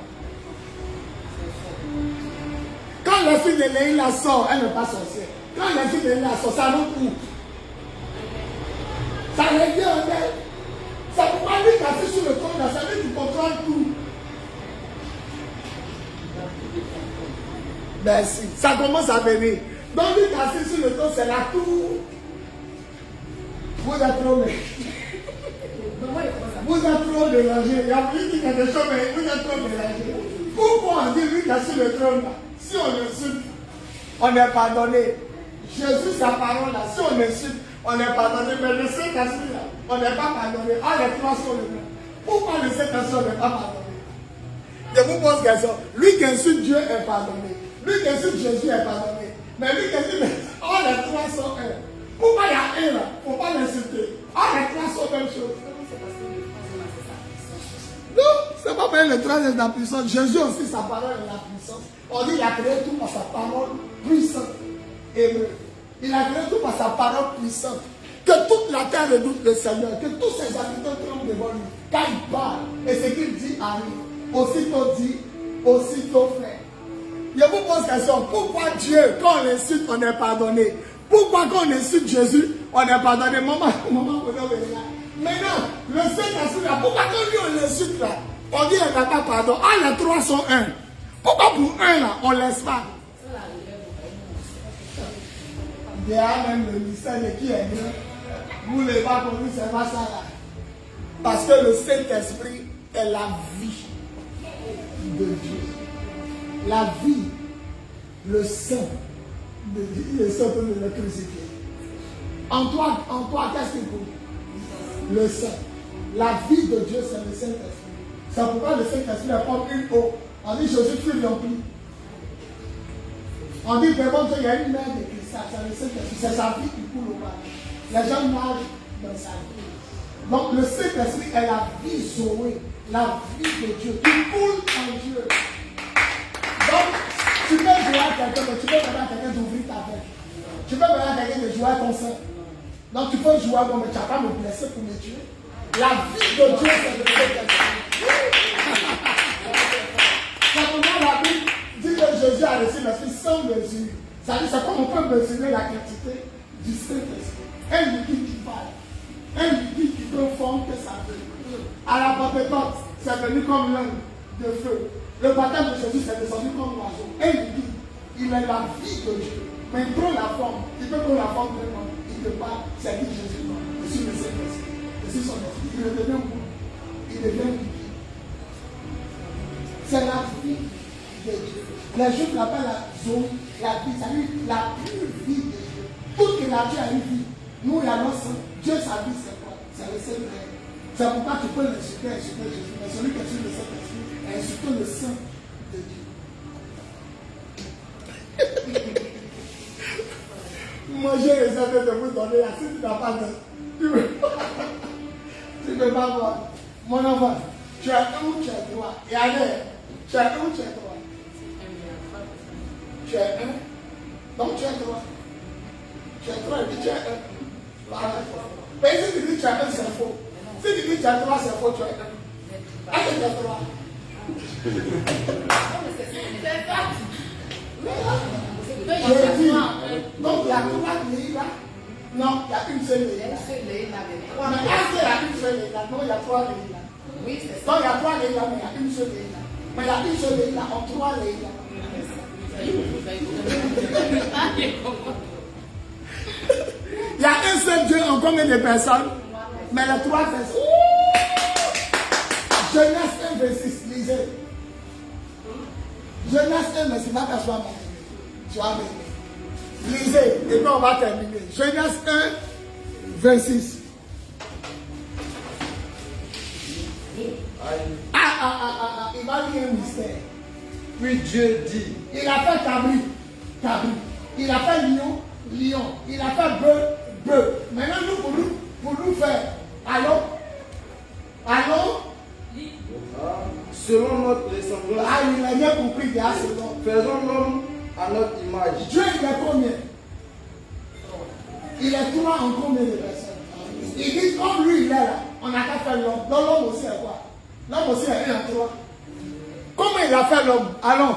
Quand l'esprit de Leïla sort, elle n'est pas sorcière. Quand l'esprit de Leïla sort, ça rentre où? Ça revient en elle. C'est pourquoi lui qui est assis sur le trône, ça veut dire qu'il contrôle tout. Merci. Ça commence à venir. Donc lui qui est assis sur le trône, c'est la tour. Vous êtes trop Vous êtes trop mélangés. Il y a plus de quelque chose, mais vous êtes trop mélangés. Pourquoi on dit lui qui est sur le trône là? Si on insulte, on est pardonné. Jésus, sa parole là, si on insulte, on est pardonné. Mais le Saint-Esprit là, on n'est pas pardonné. Ah, les 3 sont le même. Pourquoi le Saint-Esprit on n'est pas pardonné? Je vous pose question. Lui qui insulte Dieu est pardonné. Lui qui insulte Jésus est pardonné. Mais lui qui insulte, oh, les 3 sont un. Pourquoi il y a un là? Il ne faut pas l'insulter. Ah, les 3 sont la même chose. Non, c'est pas parce que les 3 est la puissance. Jésus aussi, sa parole est la puissance. On dit qu'il a créé tout par sa parole puissante. Hébreu. Il a créé tout par sa parole puissante. Que toute la terre redoute le Seigneur. Que tous ses habitants tremblent devant lui. Quand il parle, et ce qu'il dit arrive. aussitôt dit, aussitôt fait. Je vous pose la question, pourquoi Dieu, quand on l'insulte, on est pardonné? Pourquoi quand on insulte Jésus, on est pardonné? Maman, maintenant, le Saint-Esprit là, pourquoi quand lui on l'insulte là, on dit on n'a pas pardon? Ah, les trois sont un. Pourquoi pour un là, on ne laisse pas? Il y a même le mystère de qui est Dieu. Vous ne l'avez pas compris, c'est pas ça là. Parce que le Saint-Esprit est la vie de Dieu. La vie, le sang de Dieu. Il est sorti de le crucifié. En toi, qu'est-ce qu'il faut? Le sang. La vie de Dieu, c'est le Saint-Esprit. C'est pourquoi le Saint-Esprit est comme une eau. On dit Jésus fut rempli. On dit vraiment qu'il y a une mer de cristal. C'est le Saint-Esprit. C'est sa vie qui coule au bas. Les gens nagent dans sa vie. Donc le Saint-Esprit est la vie Zoé, la vie de Dieu, qui coule en Dieu. Donc, tu peux jouer à quelqu'un, mais tu peux demander à quelqu'un d'ouvrir ta veine. Tu peux demander à quelqu'un de jouer à ton sein. Donc tu peux jouer à moi, mais tu n'as pas me blesser pour me tuer. La vie de Dieu, c'est le Saint-Esprit. C'est pourquoi la Bible dit que Jésus a reçu l'Esprit sans mesure. C'est-à-dire, c'est comme on peut mesurer la quantité du Saint-Esprit. Un liquide qui parle. Un liquide qui peut forme que ça veut. À la Pentecôte, c'est venu comme l'âme de feu. Le baptême de Jésus, c'est descendu comme l'oiseau. Un liquide, il est la vie de Dieu. Mais il prend la forme. Il peut prendre la forme de l'homme. Il ne peut pas, c'est qui Jésus. Je suis le Saint-Esprit. Je suis son esprit. Il devient mou. Il devient liquide. C'est la vie de Dieu. Les Juifs l'appellent la zone, la vie, c'est-à-dire la pure vie de Dieu. Toute créature a une vie. Nous, il y a notre sang. Dieu, sa vie, c'est quoi? C'est le Saint-Esprit. C'est pourquoi tu peux l'insulter Jésus. Mais celui qui est sur le Saint-Esprit a insulté le sang de Dieu. Moi, j'ai réservé de vous donner la suite, tu n'as pas de. Tu ne peux pas voir. Mon enfant, tu es un ou tu es droit. Et allez, tu es un ou tu es droit. Tu es un, donc tu es droit. Tu es droit, et puis tu es un. Voilà. Mais si tu dis tu es un, c'est faux. Si tu dis tu es droit, c'est faux, tu es un. Allez, tu es droit. Je dis, donc il y a trois lignes là. Non, il y a une seule ligne là. Mais est-ce qu'il y a une seule ligne là? Non, il y a trois lignes là. Oui, c'est ça. Donc il y a trois lignes là, mais il y a une seule ligne là. Mais il y a une seule ligne là, en trois lignes là. Il y a un seul Dieu en combien de personnes? Mais les trois personnes. Genèse 1, verset 6, lisez. Genèse 1, verset 6, va t'asseoir, mon. Tu vas venir. Lisez, et puis on va terminer. Genèse 1, 26. Il va lire un mystère. Puis Dieu dit. Il a fait cabri. Il a fait lion. Il a fait bœuf. Maintenant, nous, pour nous faire. Allons. Selon notre ressemblance. Ah, il a bien compris, il y a selon. Faisons l'homme à notre image. Dieu, il est combien? Il est trois en combien de personnes? Il dit, comme lui, il est là, on n'a qu'à faire l'homme. Donc l'homme aussi est quoi? L'homme aussi est un en trois. Comment il a fait l'homme? Allons.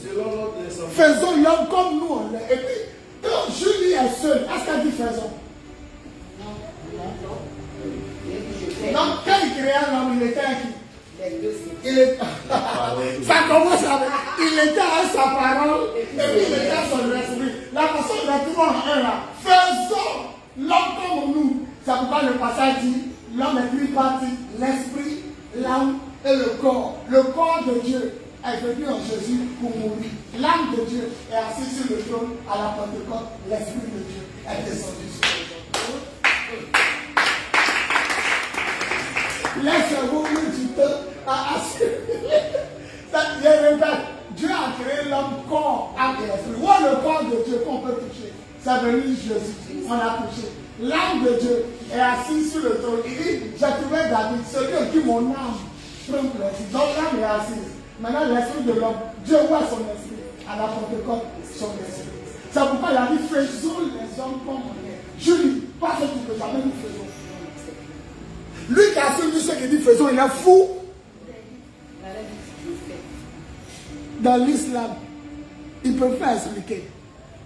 Selon notre ressemblance. Faisons l'homme comme nous on l'est. Et puis, quand Julie est seule, est-ce qu'elle dit faisons? Donc, quand il créa l'homme, il était à qui? Il est... Ça commence avec... Il était à sa parole et puis il était à son esprit. La façon de trouver en un là. Faisons l'homme comme nous. C'est pourquoi le passage dit l'homme est lui parti, l'esprit, l'âme et le corps. Le corps de Dieu est venu en Jésus pour mourir. L'âme de Dieu est assise sur le trône à la Pentecôte. L'esprit de Dieu est descendu sur le trône. Laissez-vous du temps à assurer. Je répète, Dieu a créé l'homme corps, âme et esprit. Où est le corps de Dieu qu'on peut toucher? C'est venu Jésus. On a touché. L'âme de Dieu est assise sur le trône. Il dit, j'ai trouvé David, celui en qui mon âme prend plaisir. Donc l'âme est assise. Maintenant l'esprit de l'homme, Dieu voit son esprit. À la Pentecôte, son esprit. C'est pourquoi il a dit, faisons les hommes comme on est. Julie, pas ce que tu peux jamais nous faisons. Lui qui a celui ce qui dit faisons, il est fou. dans l'islam, ils ne peuvent pas expliquer.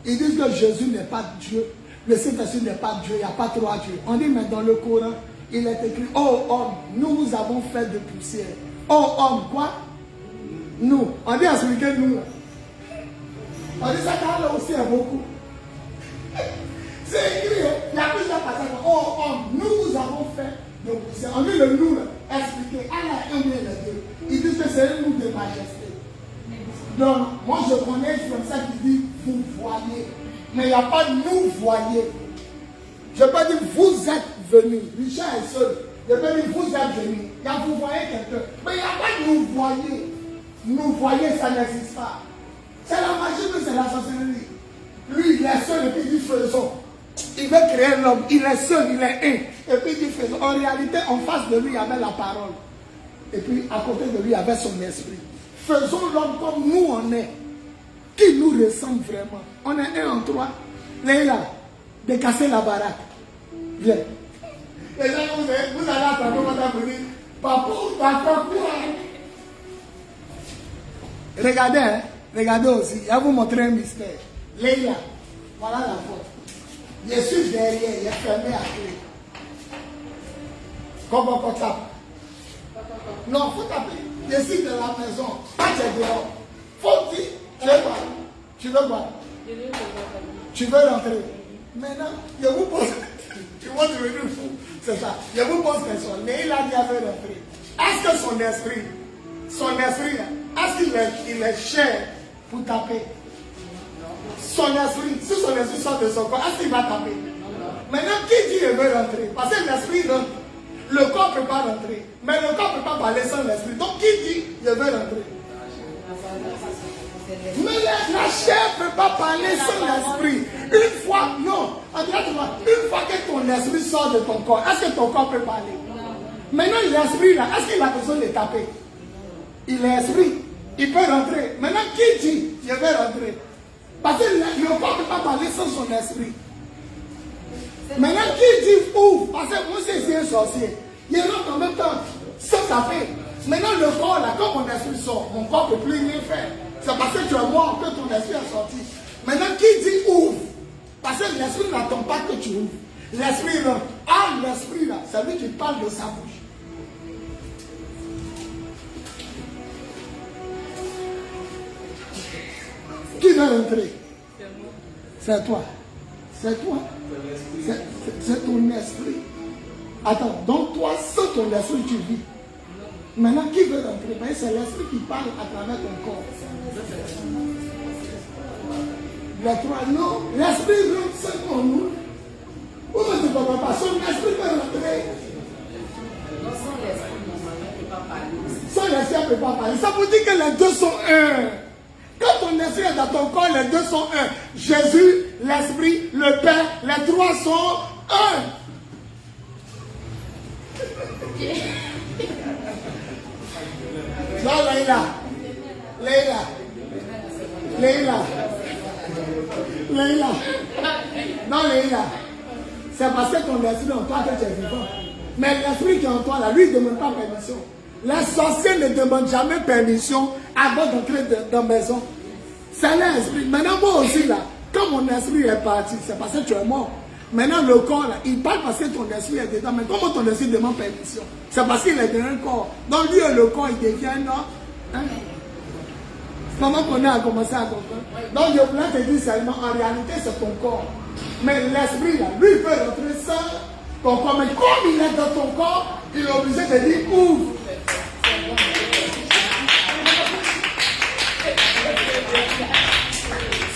Ils disent que Jésus n'est pas Dieu, le Saint-Esprit n'est pas Dieu, il n'y a pas trois dieux. On dit, mais dans le Coran, il est écrit, oh homme, nous vous avons fait de poussière. Oh homme, quoi? Nous. On dit expliquer nous. On dit ça quand là aussi est beaucoup. C'est écrit, il y a plusieurs passages. Oh homme, nous vous avons fait de poussière. On dit le nous, expliquer. Allah est un bien les deux. Ils disent que c'est un nous de majesté. Donc, moi je connais comme ça qui dit vous voyez. Mais il n'y a pas nous voyez. Je peux dire vous êtes venus. Richard est seul. Je peux dire vous êtes venus. Il y a vous voyez quelqu'un. Mais il n'y a pas nous voyez. Nous voyez, ça n'existe pas. C'est la magie, c'est la sorcellerie. Lui, il est seul et puis il dit faisons. Il veut créer l'homme. Il est seul, il est un. Et puis il dit faisons. En réalité, en face de lui, il y avait la parole. Et puis à côté de lui, il y avait son esprit. Faisons l'homme comme nous on est. Qui nous ressemble vraiment. On est un en trois. Léla, de casser la baraque. Viens. Et là, vous allez attendre, on va venir. Papa, t'as fait quoi? Regardez, hein? Regardez aussi. Je vais vous montrer un mystère. Léla, voilà la porte. Je suis derrière, il est fermé à clé. Comment on tape? Non, il faut taper. Je suis de la maison. Pas de dehors. Faut dire. Tu veux quoi? Tu veux quoi? Tu veux rentrer? Maintenant, je vous pose. Tu vois, tu veux dire fou. C'est ça. Je vous pose question. Léla dit à faire rentrer. Est-ce que son esprit, est-ce qu'il est cher pour taper? Son esprit, si son esprit sort de son corps, est-ce qu'il va taper? Maintenant, qui dit qu'il veut rentrer? Parce que l'esprit rentre. Le corps ne peut pas rentrer. Mais le corps ne peut pas parler sans l'esprit. Donc, qui dit qu'il veut rentrer? Mais la chair ne peut pas parler sans l'esprit. Une fois, non. Une fois que ton esprit sort de ton corps, est-ce que ton corps peut parler? Maintenant, l'esprit là, est-ce qu'il a besoin de taper? Il est esprit. Il peut rentrer. Maintenant, qui dit je vais rentrer? Parce que le corps ne peut pas parler sans son esprit. Maintenant, qui dit ouvre? Parce que moi, c'est un sorcier. Il rentre en même temps sans taper. Maintenant, le corps là, quand mon esprit sort, mon corps ne peut plus rien faire. C'est parce que tu es mort que ton esprit est sorti. Maintenant, qui dit ouvre? Parce que l'esprit n'attend pas que tu ouvres. L'esprit rentre. Ah, l'esprit là, c'est lui qui parle de sa bouche. Qui va rentrer? C'est toi. C'est toi. C'est ton esprit. Attends, donc toi, sans ton esprit, tu vis. Maintenant, qui veut rentrer? Ben, c'est l'esprit qui parle à travers ton corps. Les trois, non. L'esprit rentre seul en nous. Pourquoi tu ne comprends pas? Son esprit peut rentrer. Sans l'esprit, elle ne peut pas parler. Ça vous dit que les deux sont un. Quand ton esprit est dans ton corps, les deux sont un. Jésus, l'esprit, le Père, les trois sont un. Non, Leïla. Non, Leïla. C'est parce que ton esprit en toi que tu es vivant. Mais l'esprit qui est en toi, là, lui, ne demande pas permission. Les sorciers ne demandent jamais permission avant d'entrer dans la maison. C'est l'esprit. Maintenant, moi aussi, là, quand mon esprit est parti, c'est parce que tu es mort. Maintenant, le corps, là, il parle parce que ton esprit est dedans. Mais comment ton esprit demande permission? C'est parce qu'il est dans un corps. Donc, lui et le corps, il devient, non? Hein? Comment qu'on a commencé à comprendre? Donc, je voulais te dire seulement, en réalité, c'est ton corps. Mais l'esprit, là, lui, il peut rentrer sans ton corps. Mais comme il est dans ton corps, il est obligé de dire ouvre.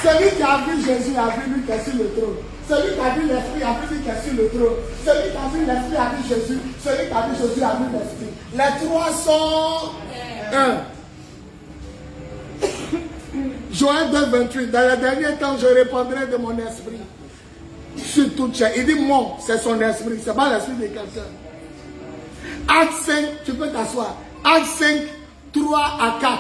Celui qui a vu Jésus a vu lui qui est sur le trône. Celui qui a vu l'esprit a vu lui qui est sur le trône. Celui qui a vu l'esprit a vu Jésus. Celui qui a vu Jésus a vu l'esprit. Les trois sont un. Joël 2, 28. Dans les derniers temps, je répondrai de mon esprit sur toute chair. Il dit mon, c'est son esprit. Ce n'est pas l'esprit de quelqu'un. Acte 5, tu peux t'asseoir. Acte 5, 3 à 4.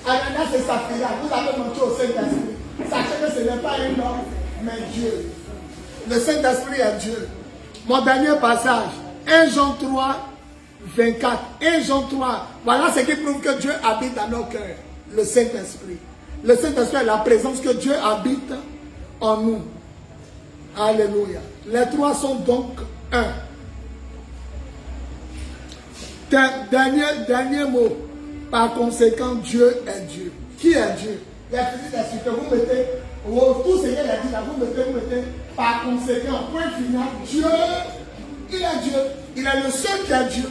Ananias et Saphira, vous avez montré au Saint-Esprit. Sachez que ce n'est pas un homme, mais Dieu. Le Saint-Esprit est Dieu. Mon dernier passage, 1 Jean 3, 24. 1 Jean 3, voilà ce qui prouve que Dieu habite dans nos cœurs. le Saint-Esprit. Le Saint-Esprit est la présence que Dieu habite en nous. Alléluia. Les trois sont donc un. Dernier mot. Par conséquent, Dieu est Dieu. Qui est Dieu? Il a fini d'expliquer. Vous mettez, tout ce qu'il a dit là, vous mettez, par conséquent, point final, Dieu, il est Dieu. Il est le seul qui est Dieu.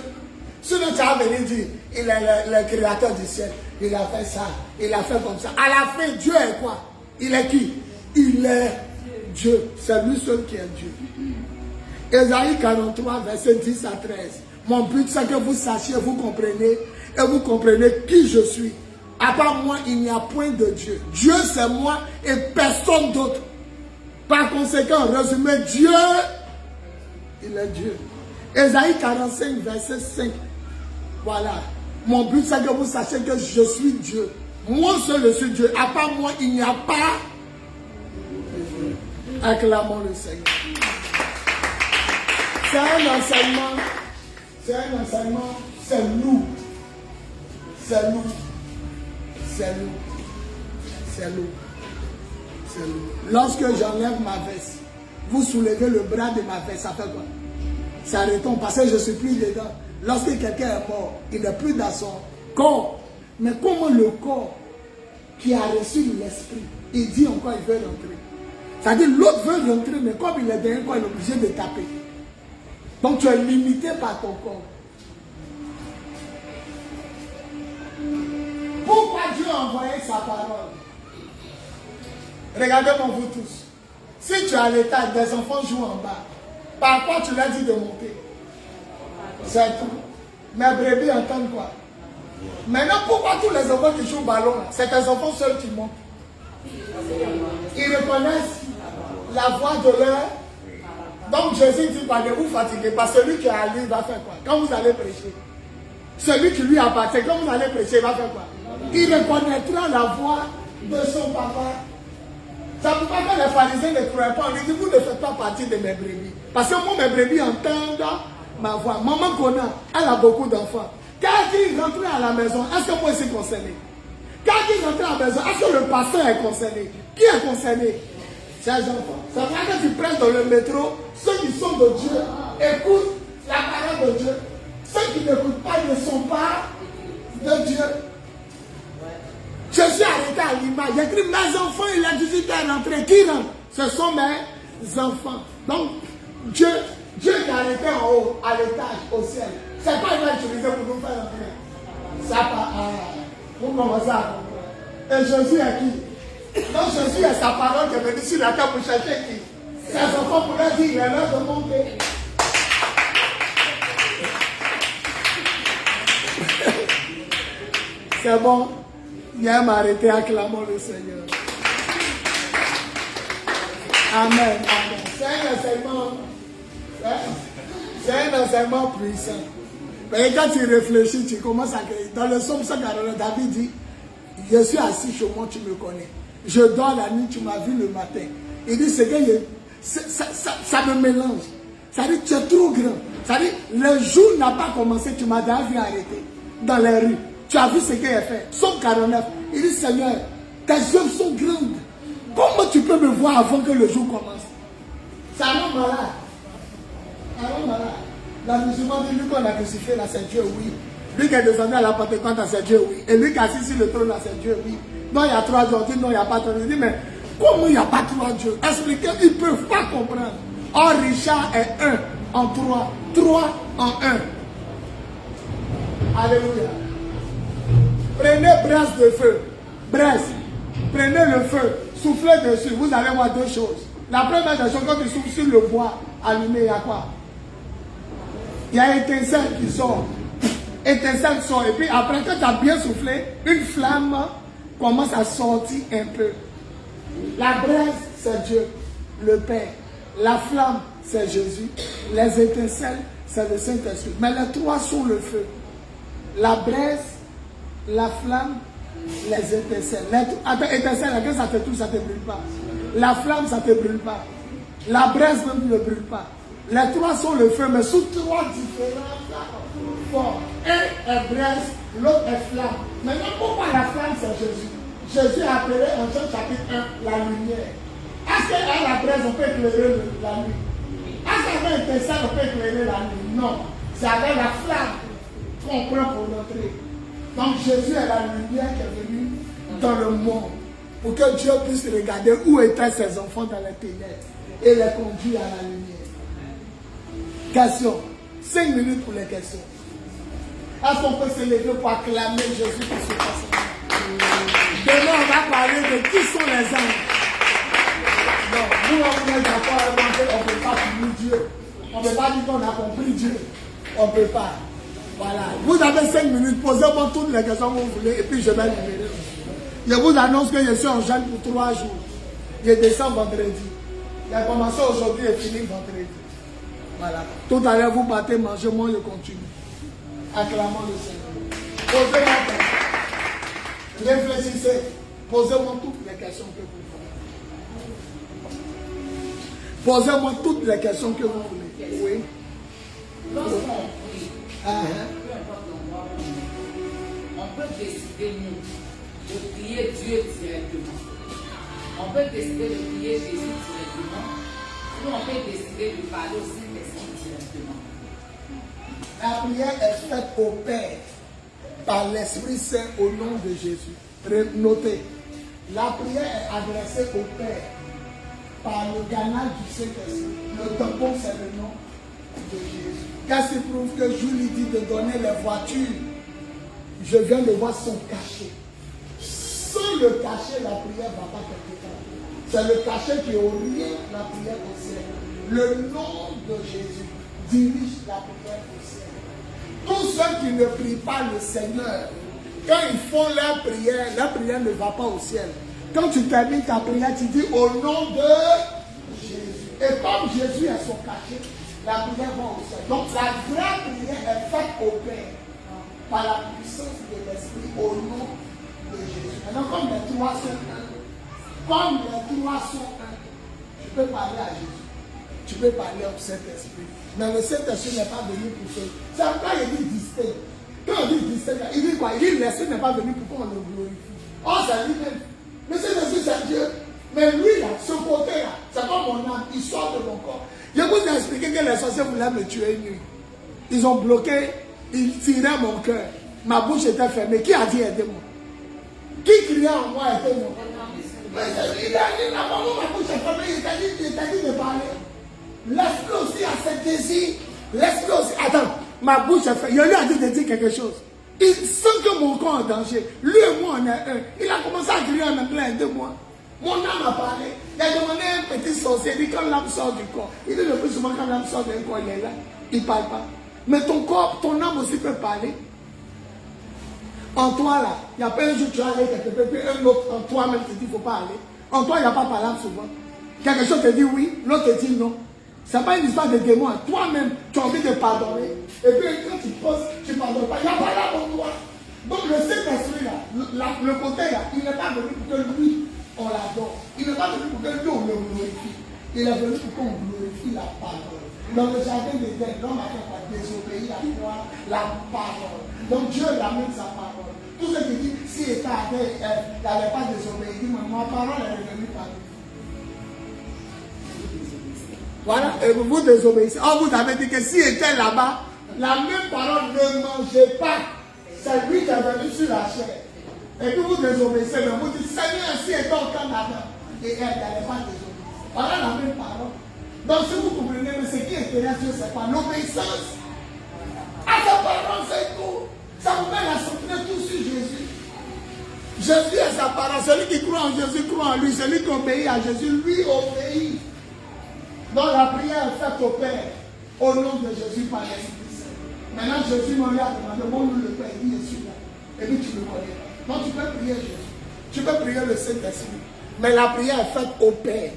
Sinon, tu as venu dire, il est le créateur du ciel. Il a fait ça, il a fait comme ça. À la fin, Dieu est quoi? Il est qui? Il est Dieu. C'est lui seul qui est Dieu. Ésaïe 43, verset 10 à 13. Mon but, c'est que vous sachiez, vous comprenez, et vous comprenez qui je suis. À part moi, il n'y a point de Dieu. Dieu, c'est moi et personne d'autre. Par conséquent, résumé, Dieu, il est Dieu. Ésaïe 45, verset 5. Voilà. Mon but, c'est que vous sachiez que je suis Dieu. Moi seul, je suis Dieu. À part moi, il n'y a pas de Dieu. Acclamons le Seigneur. C'est un enseignement. C'est un enseignement. C'est nous. C'est nous. C'est nous. C'est nous. C'est nous. Lorsque j'enlève ma veste, vous soulevez le bras de ma veste, ça fait quoi? Ça retombe parce que je ne suis plus dedans. Lorsque quelqu'un est mort, il n'est plus dans son corps. Mais comment le corps qui a reçu l'esprit, il dit encore il veut rentrer. C'est-à-dire l'autre veut rentrer, mais comme il est derrière quoi, il est obligé de taper. Donc tu es limité par ton corps. Pourquoi Dieu a envoyé sa parole? Regardez-moi vous tous. Si tu es à l'étage, des enfants jouent en bas. Par quoi tu l'as dit de monter? C'est tout. Mes brebis entendent quoi? Maintenant, pourquoi tous les enfants qui jouent au ballon, c'est tes enfants seuls qui montent? Ils reconnaissent la voix de leur. Donc Jésus dit, pas de vous fatiguer, parce que celui qui est à lui va faire quoi? Quand vous allez prêcher, celui qui lui appartient, quand vous allez prêcher, il va faire quoi? Il reconnaîtra la voix de son papa. Ça ne peut pas que les pharisiens ne croient pas. On lui dit, vous ne faites pas partie de mes brebis. Parce que moi, mes brebis entendent ma voix. Maman Kona, elle a beaucoup d'enfants. Quand il rentre à la maison, est-ce que moi je suis concerné? Quand il rentre à la maison, est-ce que le pasteur est concerné? Qui est concerné? C'est les enfants. Ça veut dire que tu prends dans le métro, ceux qui sont de Dieu écoutent la parole de Dieu. Ceux qui n'écoutent pas ne sont pas de Dieu. Je suis arrêté à l'image. J'ai écrit mes enfants, il a 18 ans rentré. Qui rentre? Ce sont mes enfants. Donc, Dieu qui est arrêté en haut, à l'étage, au ciel. C'est pas il va utiliser pour nous faire rentrer. Ça pas. Vous commencez à comprendre. Et Jésus est qui? Donc Jésus est sa parole qui est venue sur la terre pour chercher qui? Ses enfants pour leur dire, il est l'heure de monter. C'est bon. Viens m'arrêter, acclamons le Seigneur. Amen. Amen. C'est un enseignement puissant. Mais quand tu réfléchis, tu commences à créer. Dans le psaume 149, David dit, je suis assis chez moi, tu me connais. Je dors la nuit, tu m'as vu le matin. Il dit, c'est que ça me mélange. Ça dit, tu es trop grand. Ça dit, le jour n'a pas commencé, tu m'as déjà vu arrêter dans les rues. Tu as vu ce qu'il a fait. Psaume 49. Il dit, Seigneur, tes œuvres sont grandes. Comment tu peux me voir avant que le jour commence? Ça rend malade. Ça rend malade. La musulmane dit, lui qu'on a crucifié là, c'est Dieu, oui. Lui qui est descendu à la Pentecôte, c'est Dieu, oui. Et lui qui est assis sur le trône là, c'est Dieu, oui. Non, il y a 3 dieux. On dit, non, il n'y a pas 3 dieux. Il dit, mais comment il n'y a pas 3 dieux? Expliquez, ils ne peuvent pas comprendre. Or, Richard est 1 en 3. 3 en 1. Alléluia. Prenez brasse de feu. Brasse. Prenez le feu. Soufflez dessus. Vous allez voir 2 choses. La première des choses, quand tu souffles sur le bois allumé, il y a quoi? Il y a étincelle qui sort. Étincelle sort. Et puis après, quand tu as bien soufflé, une flamme commence à sortir un peu. La braise, c'est Dieu, le Père. La flamme, c'est Jésus. Les étincelles, c'est le Saint-Esprit. Mais les 3 sont le feu. La braise, la flamme, les étincelles. Attends, étincelle, quand ça te touche, ça ne te brûle pas. La flamme, ça ne te brûle pas. La braise même ne brûle pas. Les trois sont le feu, mais sous trois différents formes. Un est braise, l'autre est flamme. Maintenant, pourquoi la flamme, c'est Jésus? Jésus a appelé en Jean chapitre 1 la lumière. Est-ce qu'à la braise, on peut éclairer la nuit? Est-ce qu'avec un tessin, on peut éclairer la nuit? Non. C'est avec la flamme qu'on prend pour notre. Donc Jésus est la lumière qui est venue dans le monde pour que Dieu puisse regarder où étaient ses enfants dans les ténèbres et les conduire à la lumière. Question. 5 minutes pour les questions. Est-ce qu'on peut se lever pour acclamer Jésus pour ce passage? Demain, on va parler de qui sont les anges. Non, nous, on est d'accord, on ne peut pas finir Dieu. On ne peut pas dire qu'on a compris Dieu. On ne peut pas. Voilà. Vous avez 5 minutes, posez-moi toutes les questions que vous voulez et puis je vais libérer. Je vous annonce que je suis en jeûne pour 3 jours. Je descends vendredi. J'ai commencé aujourd'hui et fini vendredi. Voilà. Tout à l'heure, vous partez manger, moi je continue. Acclamons le Seigneur. Posez-moi des questions. Réfléchissez. Posez-moi toutes les questions que vous voulez. Posez-moi toutes les questions que vous voulez. Oui. Lorsqu'on prie, peu importe l'endroit où on peut décider, nous, de prier Dieu directement. On peut décider de prier Jésus directement. Ou on peut décider de parler au Saint-Esprit directement. La prière est faite au Père par l'Esprit Saint au nom de Jésus. Notez, la prière est adressée au Père par le canal du Saint-Esprit. Le tampon, c'est le nom de Jésus. Qu'est-ce qui prouve que je lui dis de donner les voitures? Je viens de voir son cachet. Sans le cachet, la prière ne va pas quelque part. C'est le cachet qui oriente la prière au ciel. Le nom de Jésus dirige la prière au ciel. Tous ceux qui ne prient pas le Seigneur, quand ils font leur prière ne va pas au ciel. Quand tu termines ta prière, tu dis au nom de Jésus. Et comme Jésus est son cachet, la prière va au ciel. Donc la vraie prière est faite au Père par la puissance de l'Esprit au nom de Jésus. Maintenant, comme les trois sont un, tu peux parler à Jésus. Tu peux parler au Saint-Esprit. Mais le Saint-Esprit n'est pas venu pour ça. C'est pourquoi il dit distinct. Quand on dit distinct, il dit quoi? Il dit l'Esprit n'est pas venu pour qu'on le glorifie. Oh, c'est lui-même. Le Saint-Esprit, c'est Dieu. Mais lui, là, ce côté-là, c'est pas mon âme. Il sort de mon corps. Je vous ai expliqué que les sorciers voulaient me tuer une nuit. Ils ont bloqué, ils tiraient mon cœur. Ma bouche était fermée. Qui a dit aidez-moi? Qui criait en moi aidez-moi? Mais il a dit, la maman, ma bouche est fermée. Il t'a dit de parler. L'esprit aussi a ce désir. L'esprit aussi. Attends, ma bouche est fermée. Je lui ai dit de dire quelque chose. Il sent que mon corps est en danger. Lui et moi, on est un. Il a commencé à crier en anglais aidez-moi. Mon âme a parlé. Il a demandé à un petit sorcier. Il dit quand l'âme sort du corps. Il dit le plus souvent quand l'âme sort d'un corps, il est là. Il ne parle pas. Mais ton corps, ton âme aussi peut parler. En toi là, il n'y a pas un jour tu vas aller quelque part, puis un autre en toi-même te dit qu'il ne faut pas aller. En toi, il n'y a pas parlé souvent. Quelque chose te dit oui, l'autre te dit non. Ce n'est pas une histoire de démon. Toi-même, tu as envie de pardonner. Et puis quand tu poses, tu ne pardonnes pas. Il n'y a pas là pour toi. Donc le Saint-Esprit là, le côté là, il n'est pas venu pour que lui, on l'adore. Il n'est pas venu pour que lui, on le glorifie. Il est venu pour qu'on glorifie la parole. Dans le jardin d'Éden, l'homme a fait quoi? Désobéir à quoi? La parole. Donc Dieu ramène sa parole. Tout ce qui dit, si État n'avait pas désobéi, il dit, ma parole est revenue par lui. Voilà, et vous désobéissez. Oh, vous avez dit que si était là-bas, la même parole ne mangeait pas. C'est lui qui est venu sur la chair. Et puis vous désobéissez, mais vous dites, Seigneur, si était au Canada, et elle n'allait pas désobéir. Voilà la même parole. Donc si vous comprenez, mais ce qui intéresse Dieu, c'est pas l'obéissance à sa parole, c'est tout. Ça vous met la soutenir tout sur Jésus. Jésus est sa parole. Celui qui croit en Jésus croit en lui. Celui qui obéit à Jésus, lui obéit. Donc la prière est faite au Père, au nom de Jésus par l'Esprit Saint. Maintenant Jésus m'a demandé, montre-nous le Père, il dit je suis là. Et puis tu le connais pas. Donc tu peux prier Jésus. Tu peux prier le Saint-Esprit. Mais la prière est faite au Père,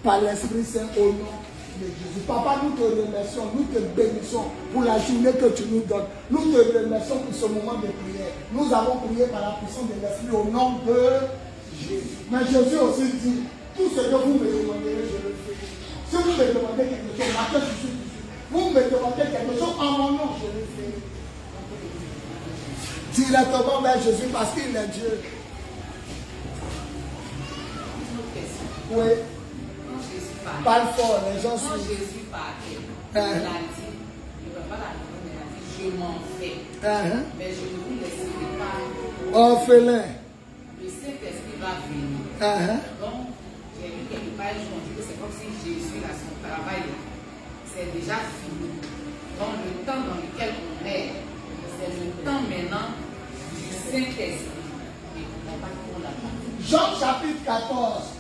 par l'Esprit Saint, au nom de Jésus. Papa, nous te remercions, nous te bénissons pour la journée que tu nous donnes. Nous te remercions pour ce moment de prière. Nous avons prié par la puissance de l'Esprit au nom de Jésus. Mais Jésus aussi dit, tout ce que vous me demanderez, je le ferai. Si vous me demandez quelque chose, marquez sur Il est tombé vers Jésus parce qu'il est Dieu. Oui. Quand Jésus parlait, Parle fort, les gens quand suivent. Jésus parlait, il a dit, il ne va pas la répondre, il a dit, je m'en vais. Mais je ne vous laisserai pas. Orphelin. Le Saint-Esprit va venir. Donc, j'ai lu quelque part, je me dis que c'est comme si Jésus, là, son travail, c'est déjà fini. Donc, le temps dans lequel on est, c'est le temps maintenant du Saint-Esprit. Et on va pour la partie. Jean chapitre 14.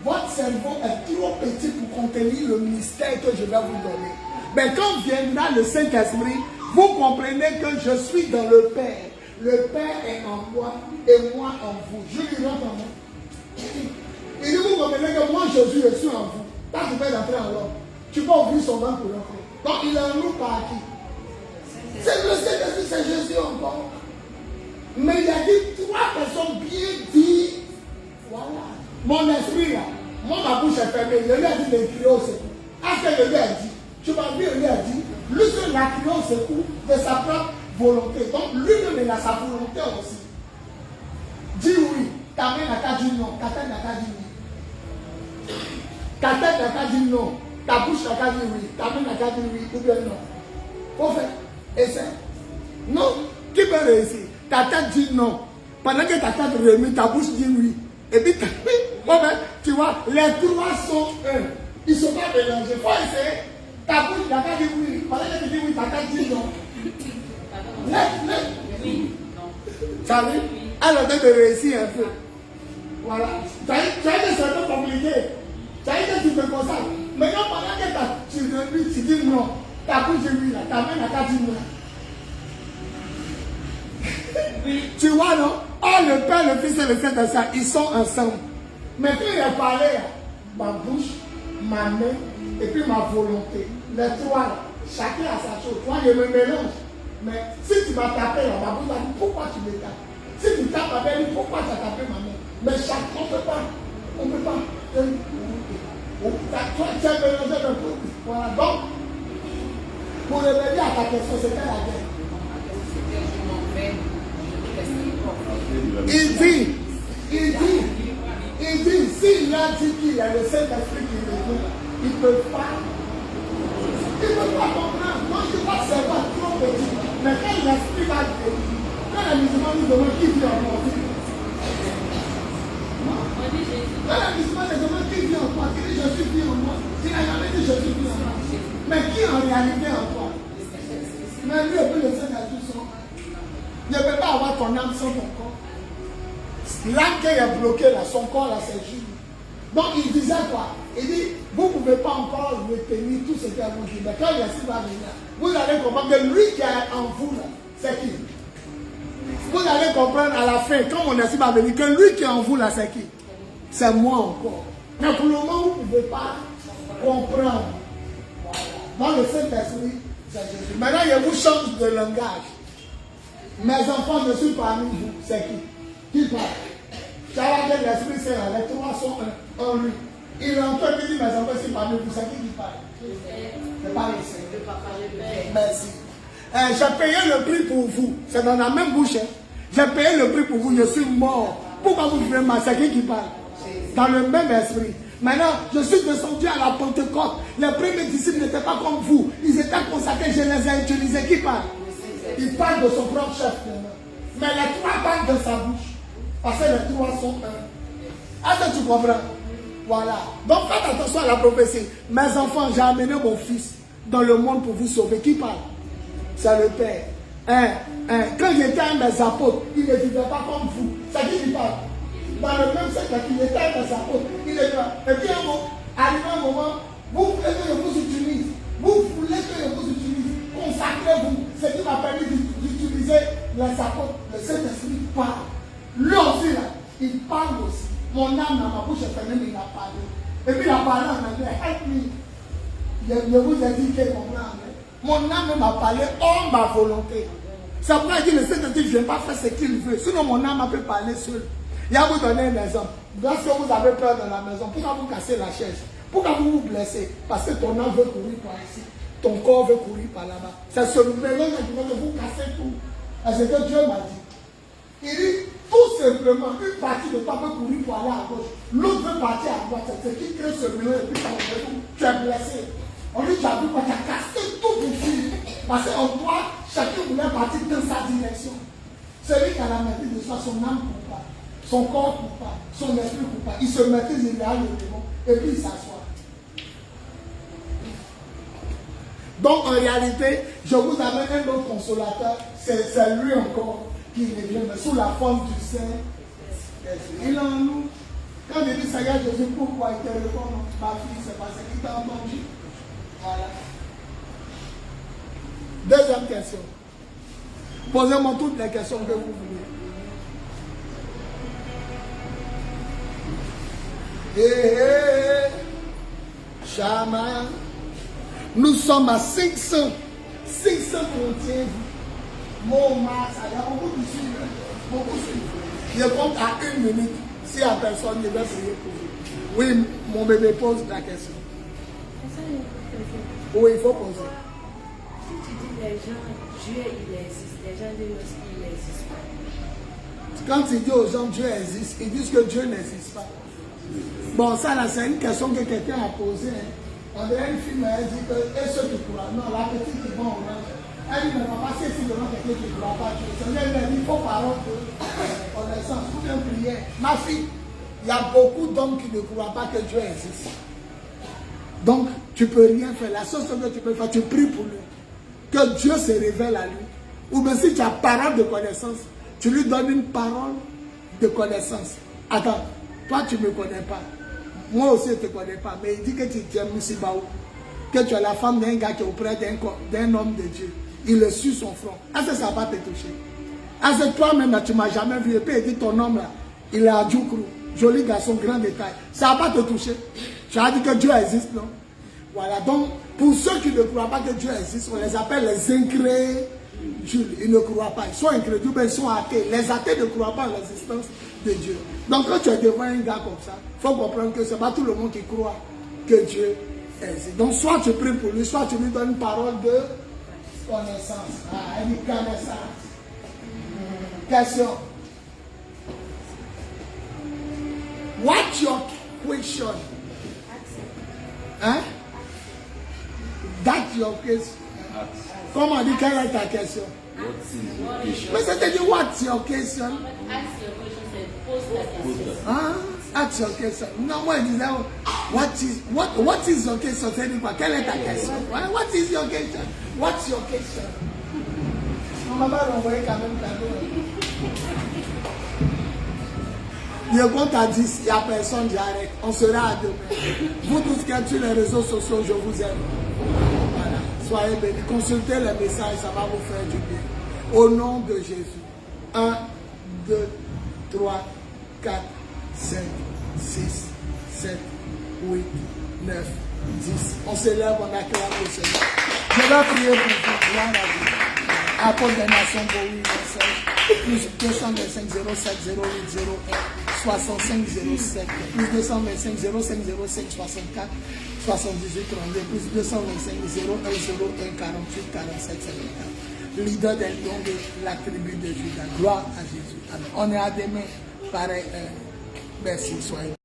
Votre cerveau est trop petit pour contenir le mystère que je vais vous donner. Mais quand viendra le Saint-Esprit, vous comprenez que je suis dans le Père. Le Père est en moi et moi en vous. Je lui rends en moi. Il dit, vous comprenez que moi, Jésus, je suis en vous. Quand tu peux entrer en l'homme, tu peux ouvrir son ventre pour l'entrer. Donc il est en nous par qui? C'est le Saint-Esprit, c'est Jésus encore. Mais il a dit trois personnes bien dites. Voilà. Mon esprit là, moi ma bouche est fermée, je lui ai dit de crier au secours. Après je lui ai dit, tu m'as vu, je lui ai dit, lui seul a crié au secours de sa propre volonté. Donc lui-même il a sa volonté aussi. Dis oui, ta main n'a qu'à dire non, ta tête n'a qu'à dire oui. Ta tête n'a qu'à dire non, ta bouche n'a qu'à dire oui, ta main n'a qu'à dire oui ou bien non. Faut faire, essaie. Non, qui peut réussir? Ta tête dit non. Pendant que ta tête remet, ta bouche dit oui. Et puis, tu vois, les trois sont un. Ils ne sont pas mélangés. Il faut essayer. Ta bouche n'a qu'à dire oui. Pendant que tu dis oui, ta tête dit non. Oui, non. Ça veut? Alors, de réussir un peu. Voilà. Tu as dit que c'est un peu compliqué. Tu as dit que tu te concentres. Maintenant, pendant que tu dis non, ta bouche dit oui, là, ta main n'a qu'à dire non. Oui. Tu vois, non? Oh, le Père, le Fils et le Saint-Esprit, ils sont ensemble. Mais quand il a parlé, ma bouche, ma main et puis ma volonté, les trois, là, chacun a sa chose. Toi, je me mélange. Mais si tu m'as tapé, là, ma bouche va dire pourquoi tu me tapes. Si tu tapes ma main, pourquoi tu as tapé ma main. Mais chacun, on ne peut pas. On ne peut pas. Toi, tu as mélangé un peu. Voilà. Donc, pour revenir à ta question, c'était la guerre. Il dit, s'il a dit qu'il y a le Saint-Esprit qui le dit, il ne peut pas comprendre. Moi, je crois que c'est pas trop petit. Mais quand l'Esprit va venir, quand la musulmane nous demande qui vit en moi, quand la musulmane nous demande qui vit en toi, qui dit je suis vie en moi, il n'a jamais dit je suis vie en moi. Mais qui en réalité en toi? Mais lui, et puis le Saint-Esprit sont. Ne peut pas avoir ton âme sans ton corps. L'âme qui est bloquée là, son corps là, c'est juste. Donc il disait quoi? Il dit, vous ne pouvez pas encore retenir tout ce qu'elle vous dit. Mais quand Jésus va venir, vous allez comprendre que lui qui est en vous là, c'est qui? Vous allez comprendre à la fin, quand mon esprit va venir, que lui qui est en vous là, c'est qui? C'est moi encore. Mais pour le moment, vous ne pouvez pas comprendre. Dans le Saint-Esprit, c'est Jésus. Maintenant, je vous change de langage. Mes enfants ne sont parmi vous, c'est qui parle? Tu as regardé l'Esprit Saint, les trois sont en lui. Il entend qui dit mes enfants sont parmi vous, c'est qui parle? C'est pas le Seigneur. Merci. J'ai payé le prix pour vous, c'est dans la même bouche. J'ai payé le prix pour vous, je suis mort. Pourquoi vous vivez mal? C'est qui parle? Dans le même esprit. Maintenant, je suis descendu à la Pentecôte. Les premiers disciples n'étaient pas comme vous. Ils étaient consacrés, je les ai utilisés. Qui parle? Il parle de son propre chef. Mais les trois parlent de sa bouche. Parce que les trois sont un. Est-ce que tu comprends? Voilà. Donc faites attention à la prophétie. Mes enfants, j'ai amené mon fils dans le monde pour vous sauver. Qui parle? C'est le Père. Quand j'étais un de mes apôtres, il ne vivait pas comme vous. C'est qui parle? Dans le même secteur qu'il était un de mes apôtres. Il est là. Et puis arrivé un moment, vous voulez que je vous utilise. Vous voulez que je vous utilise. Consacrez-vous. Ce qui m'a permis d'utiliser les apôtres. Le Saint-Esprit parle. Lui aussi, là, il parle aussi. Mon âme dans ma bouche est fermée, mais il a parlé. Et puis il a parlé en anglais. Help me. Je vous ai dit que mon âme m'a parlé hors ma volonté. C'est pourquoi il dit le Saint-Esprit ne vient pas faire ce qu'il veut. Sinon, mon âme peut parler seul. Il va vous donner un exemple. Lorsque vous avez peur dans la maison, pourquoi vous cassez la chaise? Pourquoi vous vous blessez? Parce que ton âme veut courir par ici. Ton corps veut courir par là-bas. C'est ce mélange qui fait que vous cassez tout. Et c'est ce que Dieu m'a dit. Il dit, tout simplement, une partie de toi peut courir pour aller à gauche, l'autre veut partir à droite. C'est ce qui crée ce mélange et puis tu es blessé. On dit, tu as vu quoi, tu as cassé tout pour fuir. Parce qu'en toi, chacun voulait partir dans sa direction. Celui qui a la maîtrise de soi, son âme court pas, son corps court pas, son esprit court pas. Il se maîtrise, il a le démon et puis il s'assoit. Donc en réalité, je vous amène un autre consolateur, c'est lui encore qui revient, mais sous la forme du Saint-Esprit. Il est en nous. Quand il dit Seigneur Jésus, pourquoi il te répond, ma fille, c'est parce qu'il t'a entendu. Voilà. Deuxième question. Posez-moi toutes les questions que vous voulez. Chama. Nous sommes à 500 frontières. Mon masse, il y a beaucoup de suivre. Beaucoup de suivre. Je compte à 1 minute. Si la personne, je vais prier pour vous. Oui, mon bébé pose la question. Oui, il faut poser. Si tu dis les gens, Dieu il existe, les gens disent qu'il n'existe pas. Quand il dit aux gens Dieu existe, ils disent que Dieu n'existe pas. Bon, ça là, c'est une question que quelqu'un a posée. On dirait une fille, elle dit que, et ceux qui croient, non, la petite qui va au rêve. Elle dit, mais papa, c'est si devant quelqu'un qui ne croit pas Dieu. Elle dit, il faut parler de connaissance, pour une prière. Ma fille, il y a beaucoup d'hommes qui ne croient pas que Dieu existe. Donc, tu ne peux rien faire. La seule chose que tu peux faire, tu pries pour lui. Que Dieu se révèle à lui. Ou bien si tu as parole de connaissance, tu lui donnes une parole de connaissance. Attends, toi tu ne me connais pas. Moi aussi je ne te connais pas. Mais il dit que tu es Moussibaou. Que tu es la femme d'un gars qui est auprès d'un homme de Dieu. Il est sur son front. Est-ce que ça va te toucher? Est-ce que toi-même tu ne m'as jamais vu? Et puis il dit ton homme là, il est à Djoukrou. Joli garçon, grand détail. Ça va pas te toucher. Tu as dit que Dieu existe, non? Voilà, donc pour ceux qui ne croient pas que Dieu existe, on les appelle les incrédules. Ils ne croient pas. Ils sont incrédules, mais ils sont athées. Les athées ne croient pas à l'existence de Dieu. Donc quand tu es devant un gars comme ça, il faut comprendre que ce n'est pas tout le monde qui croit que Dieu existe. Donc soit tu pries pour lui, soit tu lui donnes une parole de connaissance. Ah, elle dit connaissance. Question. What's your question? Hein? That's your question. Comment on dit quelle est ta question? Mais c'est-à-dire, what's your question? Ah, ask your question. Non, moi je disais, what is your question? C'est-à-dire quoi? Quelle est ta question? What is your question? What's your question? On va pas l'envoyer quand même cadeau. Le compte à 10, il n'y a personne, j'arrête. On sera à demain. Vous tous qui êtes sur les réseaux sociaux, je vous aime. Voilà. Soyez bénis. Consultez les messages, ça va vous faire du bien. Au nom de Jésus. 1, 2, 3, 4, 5, 6, 7, 8, 9, 10. On s'élève, on acclame le Seigneur. Je vais prier pour vous. Gloire à vous. Apôtre des Nations, Bowie, plus 225 07 08 01 65 07 plus 225 05 05 64 78 32 plus 225 01 01 48 47 54. Leader des lions de la tribu de Juda. Gloire à Jésus. Amen. On est à demain. Pareil. Merci. Soyez.